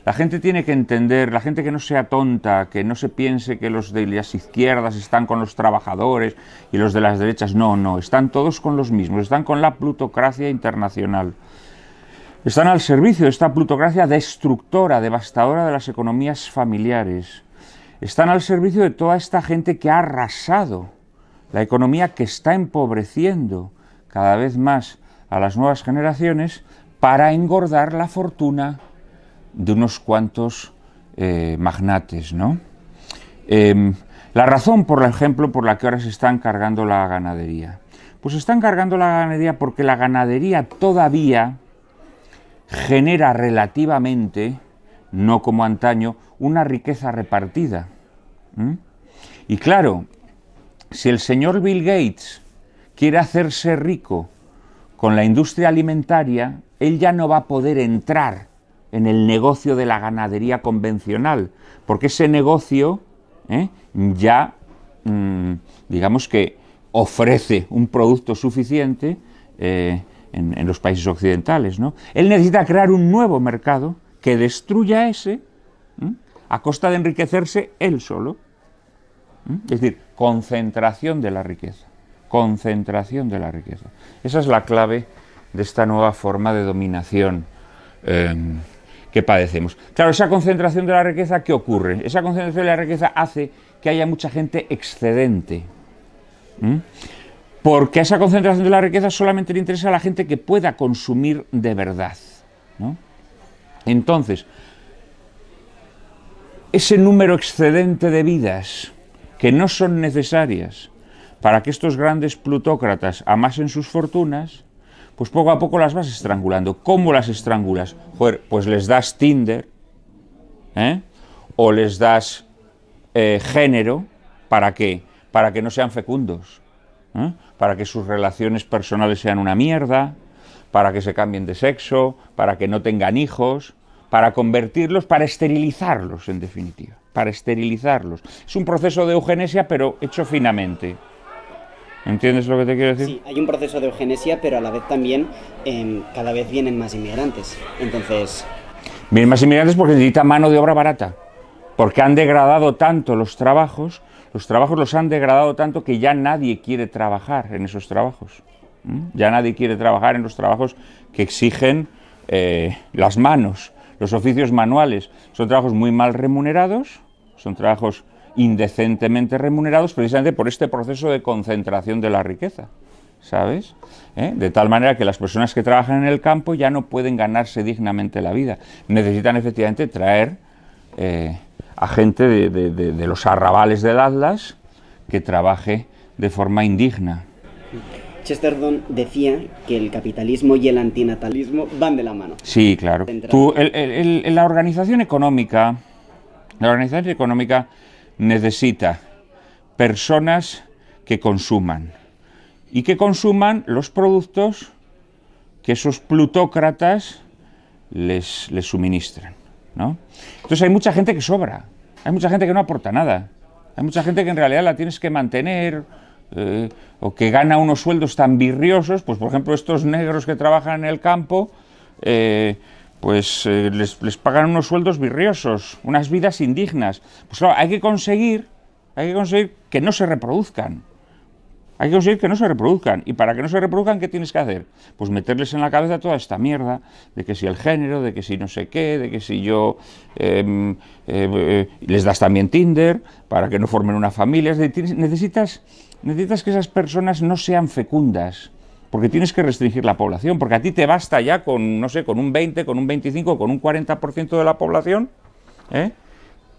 La gente tiene que entender, la gente que no sea tonta, que no se piense que los de las izquierdas están con los trabajadores y los de las derechas, no, están todos con los mismos, están con la plutocracia internacional. Están al servicio de esta plutocracia destructora, devastadora de las economías familiares. Están al servicio de toda esta gente que ha arrasado la economía, que está empobreciendo cada vez más a las nuevas generaciones para engordar la fortuna de unos cuantos magnates, ¿no? La razón, por ejemplo, por la que ahora se están cargando la ganadería. Pues se están cargando la ganadería porque la ganadería todavía genera relativamente, no como antaño, una riqueza repartida. Y claro, si el señor Bill Gates quiere hacerse rico con la industria alimentaria, él ya no va a poder entrar en el negocio de la ganadería convencional, porque ese negocio ya, digamos que ofrece un producto suficiente en los países occidentales, ¿no? Él necesita crear un nuevo mercado que destruya ese a costa de enriquecerse él solo. Es decir, concentración de la riqueza. Concentración de la riqueza. Esa es la clave de esta nueva forma de dominación que padecemos. Claro, esa concentración de la riqueza, ¿qué ocurre? Esa concentración de la riqueza hace que haya mucha gente excedente. Porque a esa concentración de la riqueza solamente le interesa a la gente que pueda consumir de verdad, ¿no? Entonces, ese número excedente de vidas que no son necesarias para que estos grandes plutócratas amasen sus fortunas, pues poco a poco las vas estrangulando. ¿Cómo las estrangulas? Joder, pues les das Tinder, o les das género, ¿para qué? Para que no sean fecundos, para que sus relaciones personales sean una mierda, para que se cambien de sexo, para que no tengan hijos, para convertirlos, para esterilizarlos, en definitiva, para esterilizarlos. Es un proceso de eugenesia, pero hecho finamente. ¿Entiendes lo que te quiero decir? Sí, hay un proceso de eugenesia, pero a la vez también cada vez vienen más inmigrantes. Entonces... Vienen más inmigrantes porque necesitan mano de obra barata, porque han degradado tanto los trabajos los han degradado tanto que ya nadie quiere trabajar en esos trabajos. Ya nadie quiere trabajar en los trabajos que exigen las manos, los oficios manuales. Son trabajos muy mal remunerados, son trabajos indecentemente remunerados precisamente por este proceso de concentración de la riqueza, ¿sabes? De tal manera que las personas que trabajan en el campo ya no pueden ganarse dignamente la vida. Necesitan efectivamente traer a gente de los arrabales del Atlas que trabaje de forma indigna. Chesterton decía que el capitalismo y el antinatalismo van de la mano. Sí, claro. La organización económica necesita personas que consuman y que consuman los productos que esos plutócratas les suministran, ¿no? Entonces hay mucha gente que sobra, hay mucha gente que no aporta nada, hay mucha gente que en realidad la tienes que mantener, o que gana unos sueldos tan virriosos, pues por ejemplo estos negros que trabajan en el campo, les pagan unos sueldos virriosos, unas vidas indignas. Pues claro, hay que conseguir que no se reproduzcan. Hay que conseguir que no se reproduzcan. Y para que no se reproduzcan, ¿qué tienes que hacer? Pues meterles en la cabeza toda esta mierda de que si el género, de que si no sé qué, de que si yo... les das también Tinder para que no formen una familia. Necesitas que esas personas no sean fecundas, porque tienes que restringir la población, porque a ti te basta ya con, no sé, con un 20, con un 25, con un 40% de la población,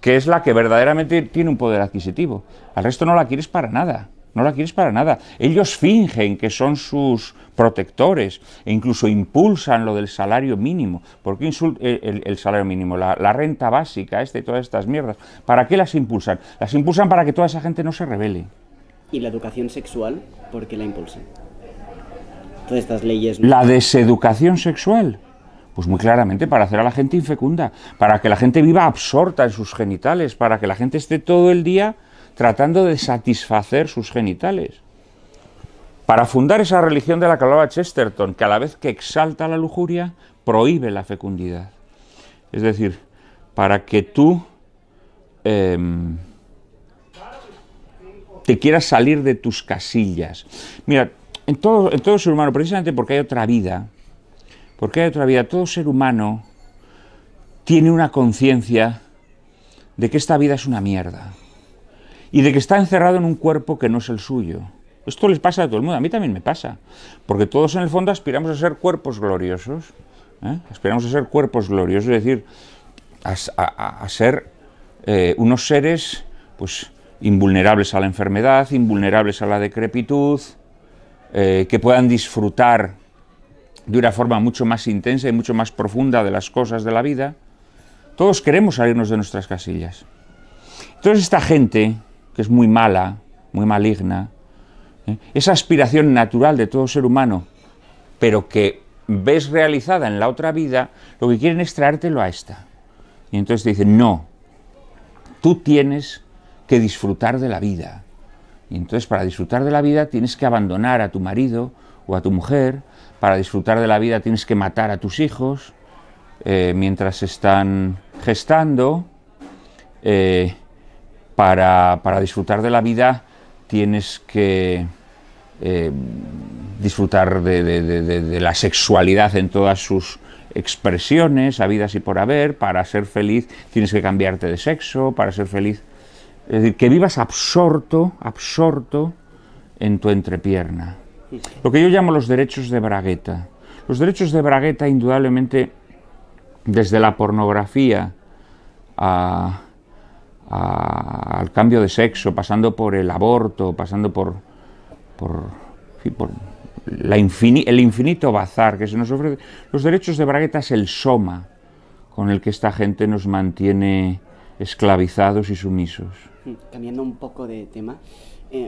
que es la que verdaderamente tiene un poder adquisitivo. Al resto no la quieres para nada. No la quieres para nada. Ellos fingen que son sus protectores e incluso impulsan lo del salario mínimo. ¿Por qué el salario mínimo? La renta básica, todas estas mierdas. ¿Para qué las impulsan? Las impulsan para que toda esa gente no se rebele. ¿Y la educación sexual, por qué la impulsan? Todas estas leyes... La deseducación sexual. Pues muy claramente para hacer a la gente infecunda, para que la gente viva absorta en sus genitales, para que la gente esté todo el día tratando de satisfacer sus genitales. Para fundar esa religión de la que hablaba Chesterton, que a la vez que exalta la lujuria, prohíbe la fecundidad. Es decir, para que tú te quieras salir de tus casillas. Mira, en todo ser humano, precisamente porque hay otra vida, todo ser humano tiene una conciencia de que esta vida es una mierda. Y de que está encerrado en un cuerpo que no es el suyo. Esto les pasa a todo el mundo, a mí también me pasa. Porque todos en el fondo aspiramos a ser cuerpos gloriosos. Aspiramos a ser cuerpos gloriosos, es decir, a ser unos seres pues, invulnerables a la enfermedad, invulnerables a la decrepitud, que puedan disfrutar de una forma mucho más intensa y mucho más profunda de las cosas de la vida. Todos queremos salirnos de nuestras casillas. Entonces esta gente, que es muy mala, muy maligna, esa aspiración natural de todo ser humano, pero que ves realizada en la otra vida, lo que quieren es traértelo a esta. Y entonces te dicen, no, tú tienes que disfrutar de la vida. Y entonces para disfrutar de la vida tienes que abandonar a tu marido o a tu mujer, para disfrutar de la vida tienes que matar a tus hijos mientras están gestando, para disfrutar de la vida tienes que disfrutar de la sexualidad en todas sus expresiones, habidas y por haber. Para ser feliz tienes que cambiarte de sexo, para ser feliz. Es decir, que vivas absorto en tu entrepierna. Lo que yo llamo los derechos de bragueta. Los derechos de bragueta, indudablemente, desde la pornografía al cambio de sexo, pasando por el aborto, pasando por el infinito bazar que se nos ofrece. Los derechos de bragueta es el soma con el que esta gente nos mantiene esclavizados y sumisos. Cambiando un poco de tema,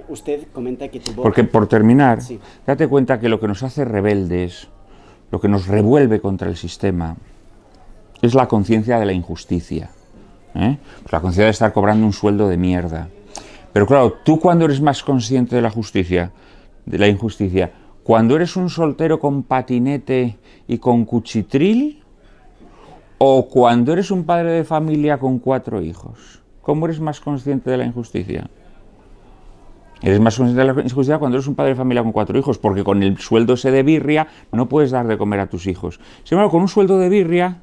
usted comenta que tuvo... Porque, por terminar, sí, date cuenta que lo que nos hace rebeldes, lo que nos revuelve contra el sistema, es la conciencia de la injusticia. Pues la conciencia de estar cobrando un sueldo de mierda. Pero claro, tú cuando eres más consciente de la justicia, de la injusticia, cuando eres un soltero con patinete y con cuchitril, o cuando eres un padre de familia con 4 hijos, ¿cómo eres más consciente de la injusticia? Eres más consciente de la injusticia cuando eres un padre de familia con 4 hijos, porque con el sueldo ese de birria no puedes dar de comer a tus hijos. Sin embargo, con un sueldo de birria,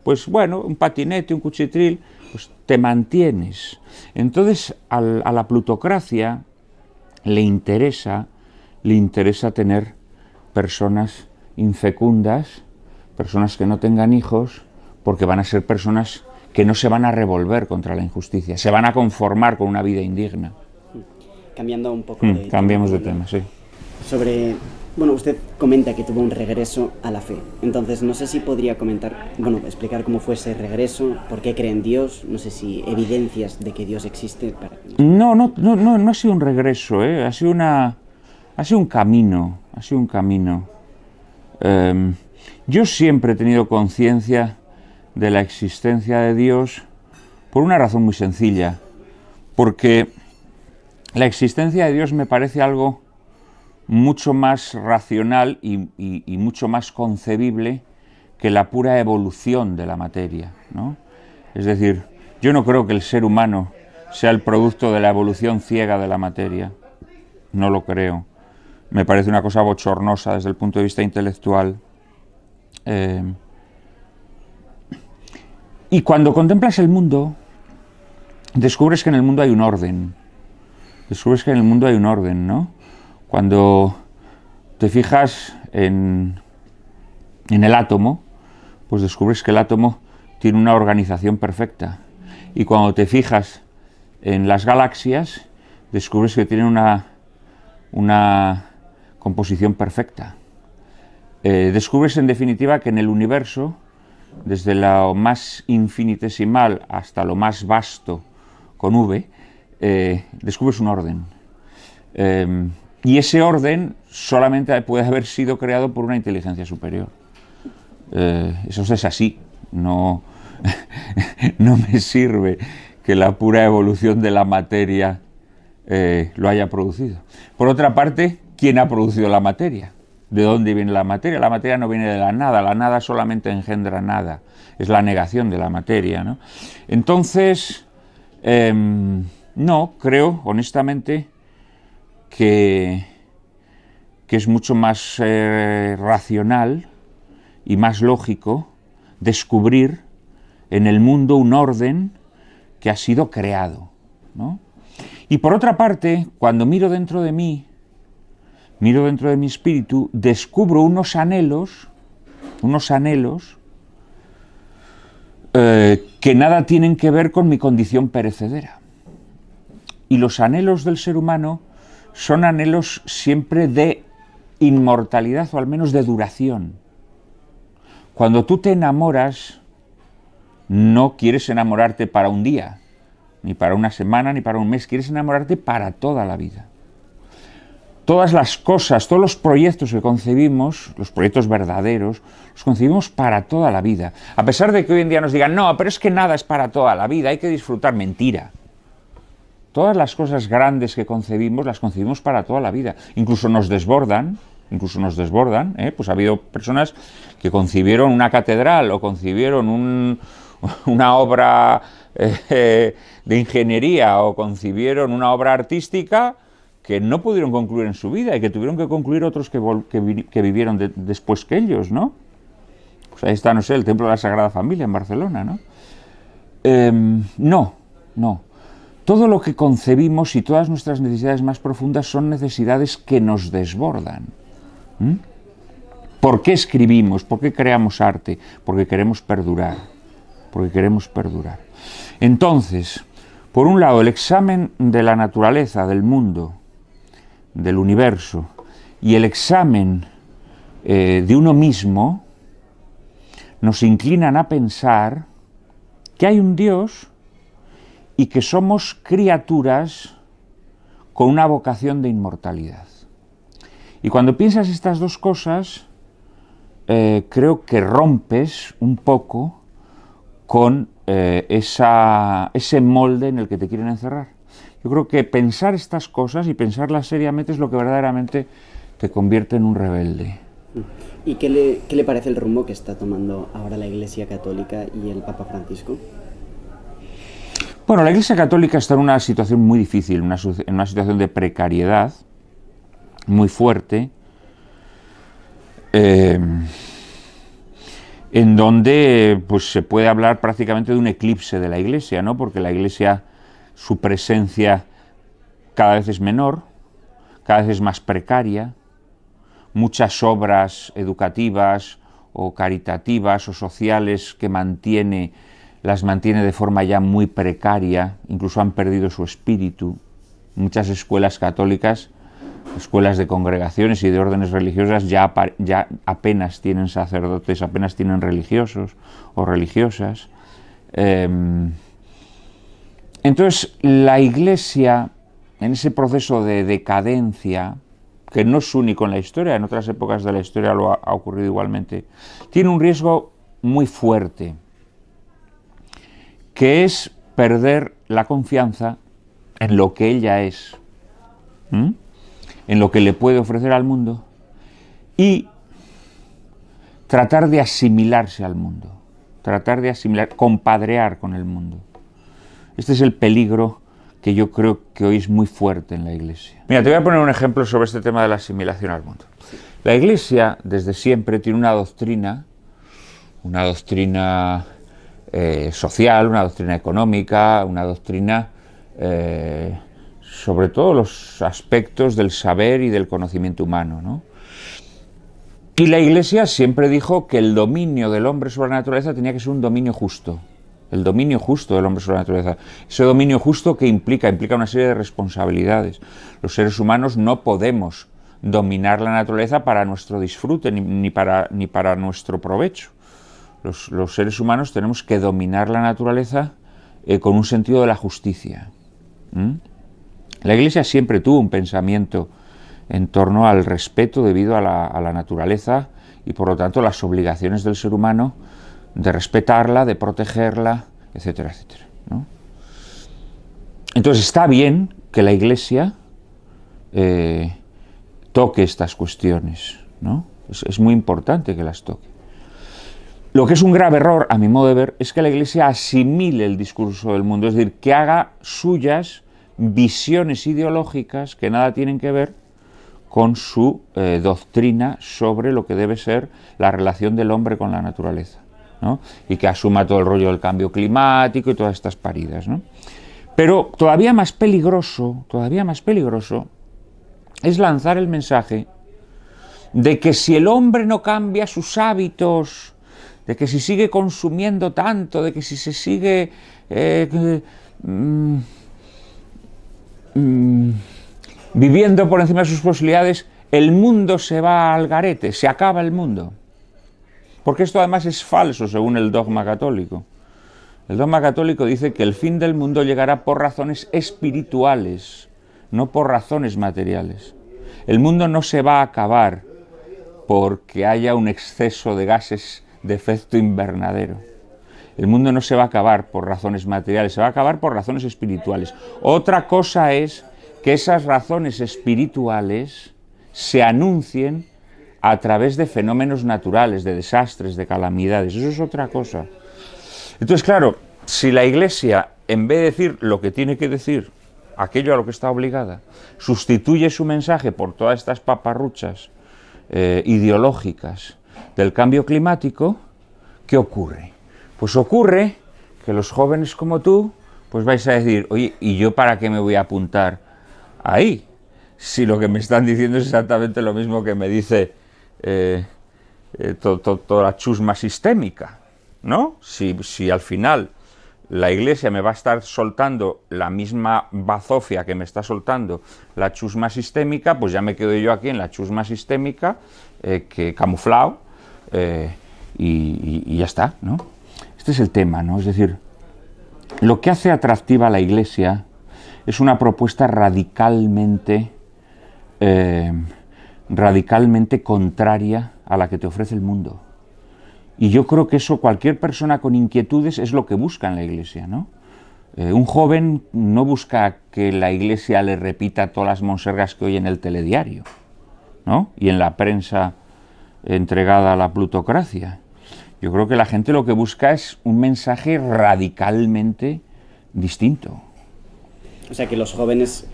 pues bueno, un patinete, un cuchitril, pues te mantienes. Entonces, a la plutocracia le interesa tener personas infecundas, personas que no tengan hijos, porque van a ser personas que no se van a revolver contra la injusticia, se van a conformar con una vida indigna. Cambiando un poco de Cambiamos de tema, sí. Sobre Bueno, usted comenta que tuvo un regreso a la fe. Entonces, no sé si podría comentar, bueno, explicar cómo fue ese regreso, por qué cree en Dios, no sé si evidencias de que Dios existe. No ha sido un regreso, ha sido un camino, ha sido un camino. Yo siempre he tenido conciencia de la existencia de Dios por una razón muy sencilla, porque la existencia de Dios me parece algo mucho más racional y mucho más concebible que la pura evolución de la materia, ¿no? Es decir, yo no creo que el ser humano sea el producto de la evolución ciega de la materia, no lo creo. Me parece una cosa bochornosa desde el punto de vista intelectual. Y cuando contemplas el mundo, descubres que en el mundo hay un orden. Descubres que en el mundo hay un orden, ¿no? Cuando te fijas en el átomo, pues descubres que el átomo tiene una organización perfecta. Y cuando te fijas en las galaxias, descubres que tienen una composición perfecta. Descubres en definitiva que en el universo, desde lo más infinitesimal hasta lo más vasto con V, descubres un orden. Y ese orden solamente puede haber sido creado por una inteligencia superior. Eso es así. No me sirve que la pura evolución de la materia lo haya producido. Por otra parte, ¿quién ha producido la materia? ¿De dónde viene la materia? La materia no viene de la nada solamente engendra nada. Es la negación de la materia, ¿no? Entonces, no, creo, honestamente, que es mucho más racional y más lógico descubrir en el mundo un orden que ha sido creado, ¿no? Y por otra parte, cuando miro dentro de mí, miro dentro de mi espíritu, descubro unos anhelos que nada tienen que ver con mi condición perecedera. Y los anhelos del ser humano son anhelos siempre de inmortalidad o al menos de duración. Cuando tú te enamoras, no quieres enamorarte para un día, ni para una semana, ni para un mes, quieres enamorarte para toda la vida. Todas las cosas, todos los proyectos que concebimos, los proyectos verdaderos, los concebimos para toda la vida. A pesar de que hoy en día nos digan, no, pero es que nada es para toda la vida, hay que disfrutar. Mentira. Todas las cosas grandes que concebimos, las concebimos para toda la vida. Incluso nos desbordan, pues ha habido personas que concibieron una catedral o concibieron una obra de ingeniería o concibieron una obra artística que no pudieron concluir en su vida y que tuvieron que concluir otros que vivieron después que ellos, ¿no? Pues ahí está, no sé, el Templo de la Sagrada Familia en Barcelona, ¿no? No. Todo lo que concebimos y todas nuestras necesidades más profundas son necesidades que nos desbordan. ¿Por qué escribimos? ¿Por qué creamos arte? Porque queremos perdurar. Entonces, por un lado, el examen de la naturaleza, del mundo, del universo, y el examen de uno mismo, nos inclinan a pensar que hay un Dios y que somos criaturas con una vocación de inmortalidad. Y cuando piensas estas dos cosas, creo que rompes un poco con ese molde en el que te quieren encerrar. Yo creo que pensar estas cosas y pensarlas seriamente es lo que verdaderamente te convierte en un rebelde. ¿Y qué le parece el rumbo que está tomando ahora la Iglesia Católica y el Papa Francisco? Bueno, la Iglesia Católica está en una situación muy difícil, en una situación de precariedad muy fuerte, en donde pues, se puede hablar prácticamente de un eclipse de la Iglesia, ¿no? Porque la Iglesia, su presencia cada vez es menor, cada vez es más precaria, muchas obras educativas o caritativas o sociales que las mantiene de forma ya muy precaria, incluso han perdido su espíritu. Muchas escuelas católicas escuelas de congregaciones y de órdenes religiosas ya apenas tienen sacerdotes, apenas tienen religiosos o religiosas. Entonces, la Iglesia, en ese proceso de decadencia, que no es único en la historia, en otras épocas de la historia lo ha ocurrido igualmente, tiene un riesgo muy fuerte, que es perder la confianza en lo que ella es, en lo que le puede ofrecer al mundo, y tratar de asimilarse al mundo, compadrear con el mundo. Este es el peligro que yo creo que hoy es muy fuerte en la Iglesia. Mira, te voy a poner un ejemplo sobre este tema de la asimilación al mundo. La Iglesia, desde siempre, tiene una doctrina social, una doctrina económica, una doctrina sobre todo los aspectos del saber y del conocimiento humano, ¿no? Y la Iglesia siempre dijo que el dominio del hombre sobre la naturaleza tenía que ser un dominio justo. El dominio justo del hombre sobre la naturaleza. Ese dominio justo que implica una serie de responsabilidades. Los seres humanos no podemos dominar la naturaleza para nuestro disfrute ni para nuestro provecho. Los seres humanos tenemos que dominar la naturaleza con un sentido de la justicia. La Iglesia siempre tuvo un pensamiento en torno al respeto debido a la naturaleza y por lo tanto las obligaciones del ser humano de respetarla, de protegerla, etcétera, etcétera, ¿no? Entonces está bien que la Iglesia toque estas cuestiones, ¿no? Es muy importante que las toque. Lo que es un grave error, a mi modo de ver, es que la Iglesia asimile el discurso del mundo, es decir, que haga suyas visiones ideológicas que nada tienen que ver con su doctrina sobre lo que debe ser la relación del hombre con la naturaleza, ¿no? Y que asuma todo el rollo del cambio climático y todas estas paridas, ¿no? Pero todavía más peligroso es lanzar el mensaje de que si el hombre no cambia sus hábitos, de que si sigue consumiendo tanto, de que si se sigue viviendo por encima de sus posibilidades, el mundo se va al garete, se acaba el mundo. Porque esto además es falso según el dogma católico. El dogma católico dice que el fin del mundo llegará por razones espirituales, no por razones materiales. El mundo no se va a acabar porque haya un exceso de gases de efecto invernadero. El mundo no se va a acabar por razones materiales, se va a acabar por razones espirituales. Otra cosa es que esas razones espirituales se anuncien a través de fenómenos naturales, de desastres, de calamidades. Eso es otra cosa. Entonces, claro, si la Iglesia, en vez de decir lo que tiene que decir, aquello a lo que está obligada, sustituye su mensaje por todas estas paparruchas ideológicas del cambio climático, ¿qué ocurre? Pues ocurre que los jóvenes como tú, pues vais a decir, oye, ¿y yo para qué me voy a apuntar ahí? Si lo que me están diciendo es exactamente lo mismo que me dice toda la chusma sistémica, ¿no? Si al final la Iglesia me va a estar soltando la misma bazofia que me está soltando la chusma sistémica, pues ya me quedo yo aquí en la chusma sistémica, que camuflado, y ya está, ¿no? Este es el tema, ¿no? Es decir, lo que hace atractiva a la Iglesia es una propuesta radicalmente contraria a la que te ofrece el mundo. Y yo creo que eso cualquier persona con inquietudes es lo que busca en la Iglesia, ¿no? Un joven no busca que la Iglesia le repita todas las monsergas que oye en el telediario, ¿no? Y en la prensa entregada a la plutocracia. Yo creo que la gente lo que busca es un mensaje radicalmente distinto. O sea que los jóvenes,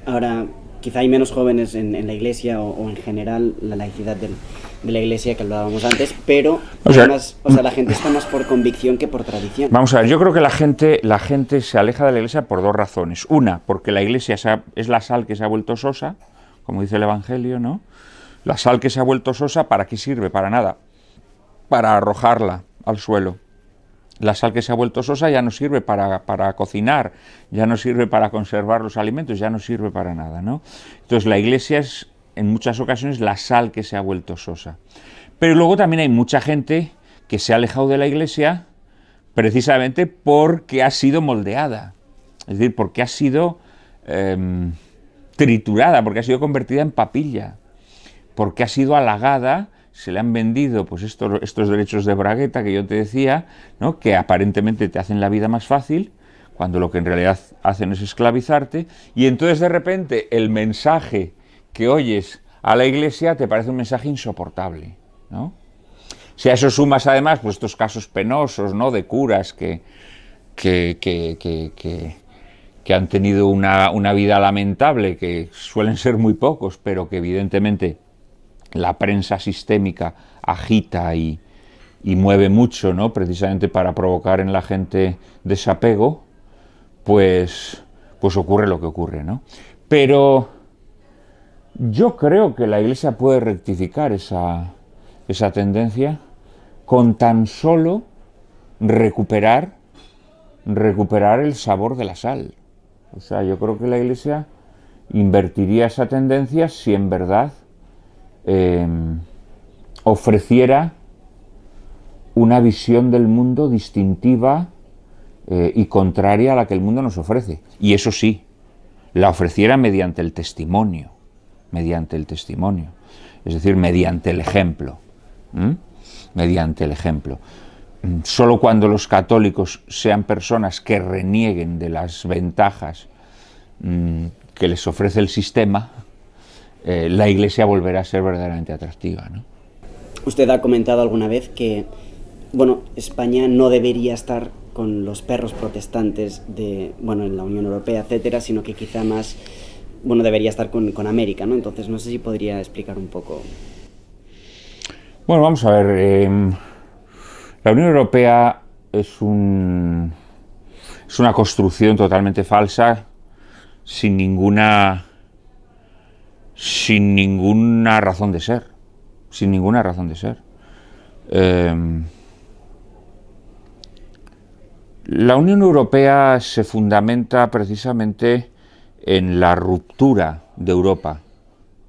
ahora quizá hay menos jóvenes en la Iglesia o en general la laicidad de la Iglesia que hablábamos antes, pero la gente está más por convicción que por tradición. Vamos a ver, yo creo que la gente se aleja de la Iglesia por dos razones. Una, porque la Iglesia es la sal que se ha vuelto sosa, como dice el Evangelio, ¿no? La sal que se ha vuelto sosa, ¿para qué sirve? Para nada. Para arrojarla al suelo. La sal que se ha vuelto sosa ya no sirve para cocinar, ya no sirve para conservar los alimentos, ya no sirve para nada, ¿no? Entonces la Iglesia es en muchas ocasiones la sal que se ha vuelto sosa. Pero luego también hay mucha gente que se ha alejado de la Iglesia precisamente porque ha sido moldeada, es decir, porque ha sido triturada, porque ha sido convertida en papilla, porque ha sido halagada, se le han vendido pues estos derechos de bragueta que yo te decía, ¿no? Que aparentemente te hacen la vida más fácil, cuando lo que en realidad hacen es esclavizarte, y entonces de repente el mensaje que oyes a la Iglesia te parece un mensaje insoportable, ¿no? Si a eso sumas además pues estos casos penosos, ¿no? De curas que han tenido una vida lamentable, que suelen ser muy pocos, pero que evidentemente la prensa sistémica agita y mueve mucho, ¿no? Precisamente para provocar en la gente desapego, pues ocurre lo que ocurre, ¿no? Pero yo creo que la Iglesia puede rectificar esa tendencia con tan solo recuperar el sabor de la sal. O sea, yo creo que la Iglesia invertiría esa tendencia si en verdad ofreciera una visión del mundo distintiva y contraria a la que el mundo nos ofrece. Y eso sí, la ofreciera mediante el testimonio, es decir, mediante el ejemplo. Mediante el ejemplo. Solo cuando los católicos sean personas que renieguen de las ventajas que les ofrece el sistema, la Iglesia volverá a ser verdaderamente atractiva, ¿no? Usted ha comentado alguna vez que, bueno, España no debería estar con los perros protestantes en la Unión Europea, etcétera, sino que quizá más, debería estar con América, ¿no? Entonces, no sé si podría explicar un poco. Bueno, vamos a ver. La Unión Europea es una construcción totalmente falsa, sin ninguna razón de ser. La Unión Europea se fundamenta precisamente en la ruptura de Europa,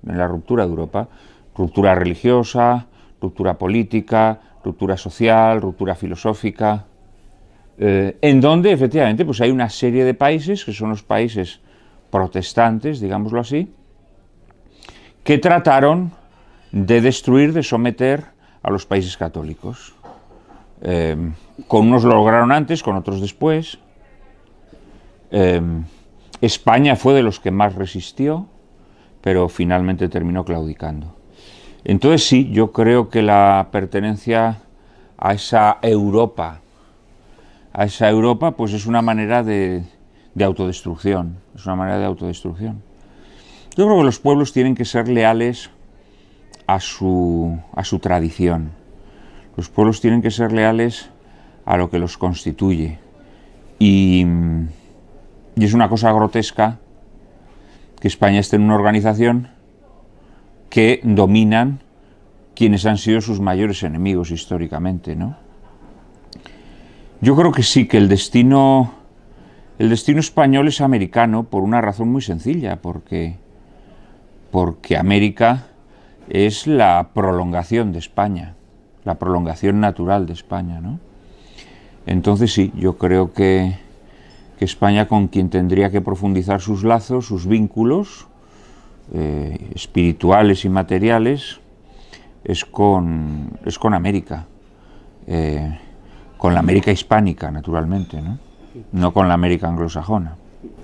ruptura religiosa, ruptura política, ruptura social, ruptura filosófica, en donde efectivamente pues hay una serie de países, que son los países protestantes, digámoslo así, que trataron de destruir, de someter a los países católicos. Con unos lo lograron antes, con otros después. España fue de los que más resistió, pero finalmente terminó claudicando. Entonces sí, yo creo que la pertenencia a esa Europa pues es una manera de autodestrucción, Yo creo que los pueblos tienen que ser leales a su tradición. Los pueblos tienen que ser leales a lo que los constituye. Y es una cosa grotesca que España esté en una organización que dominan quienes han sido sus mayores enemigos históricamente, ¿no? Yo creo que sí, que el destino español es americano por una razón muy sencilla, porque América es la prolongación de España, la prolongación natural de España, ¿no? Entonces sí, yo creo que España, con quien tendría que profundizar sus lazos, sus vínculos espirituales y materiales, es con América, con la América hispánica, naturalmente, no con la América anglosajona.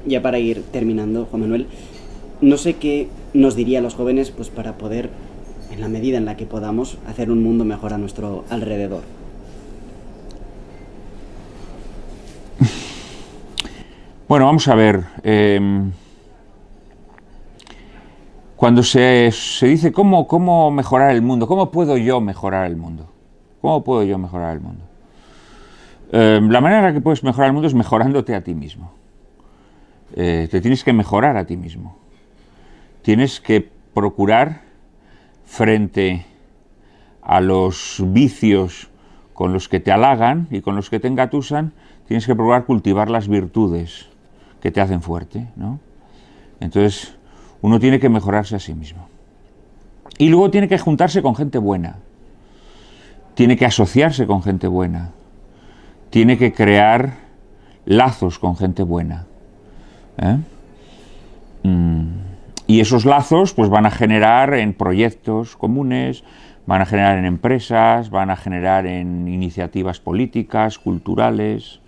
Ya para ir terminando, Juan Manuel, no sé qué nos diría a los jóvenes pues para poder, en la medida en la que podamos, hacer un mundo mejor a nuestro alrededor. Bueno, vamos a ver. Cuando se dice cómo mejorar el mundo, ¿cómo puedo yo mejorar el mundo? La manera en la que puedes mejorar el mundo es mejorándote a ti mismo. Te tienes que mejorar a ti mismo. Tienes que procurar, frente a los vicios con los que te halagan y con los que te engatusan, tienes que procurar cultivar las virtudes que te hacen fuerte, ¿no? Entonces, uno tiene que mejorarse a sí mismo. Y luego tiene que juntarse con gente buena, tiene que asociarse con gente buena, tiene que crear lazos con gente buena, ¿eh? Y esos lazos pues van a generar en proyectos comunes, van a generar en empresas, van a generar en iniciativas políticas, culturales,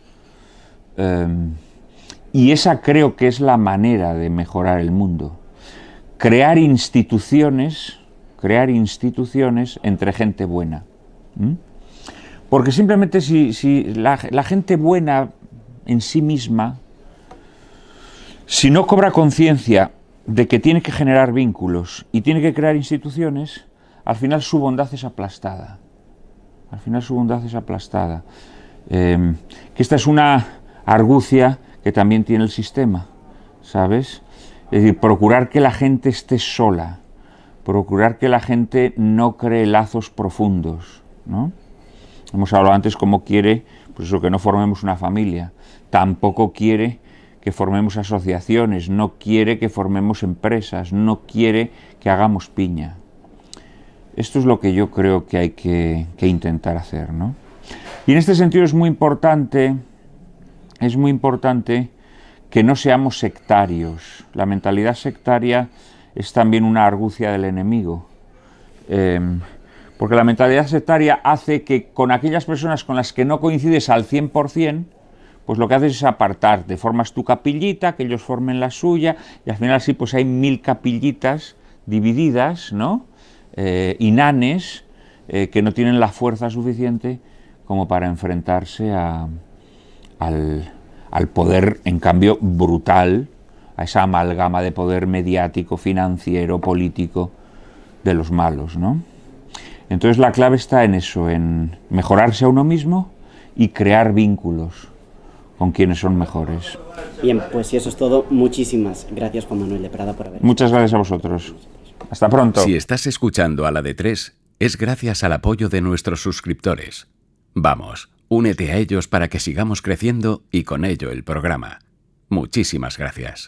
y esa creo que es la manera de mejorar el mundo. Crear instituciones entre gente buena. Porque simplemente si la gente buena en sí misma, si no cobra conciencia de que tiene que generar vínculos y tiene que crear instituciones, al final su bondad es aplastada. Que esta es una argucia que también tiene el sistema, ¿sabes? Es decir, procurar que la gente esté sola, procurar que la gente no cree lazos profundos, ¿no? Hemos hablado antes cómo quiere, pues eso, que no formemos una familia, tampoco quiere que formemos asociaciones, no quiere que formemos empresas, no quiere que hagamos piña. Esto es lo que yo creo que hay que intentar hacer, ¿no? Y en este sentido es muy importante que no seamos sectarios. La mentalidad sectaria es también una argucia del enemigo, porque la mentalidad sectaria hace que con aquellas personas con las que no coincides al 100%, pues lo que haces es apartarte, formas tu capillita, que ellos formen la suya, y al final así pues hay 1000 capillitas divididas, ¿no? Inanes, que no tienen la fuerza suficiente como para enfrentarse al poder, en cambio, brutal, a esa amalgama de poder mediático, financiero, político de los malos, ¿no? Entonces la clave está en eso, en mejorarse a uno mismo y crear vínculos con quienes son mejores. Bien, pues si eso es todo, muchísimas gracias, Juan Manuel de Prada, por haber... Muchas gracias a vosotros. Hasta pronto. Si estás escuchando a la de 3, es gracias al apoyo de nuestros suscriptores. Vamos, únete a ellos para que sigamos creciendo y con ello el programa. Muchísimas gracias.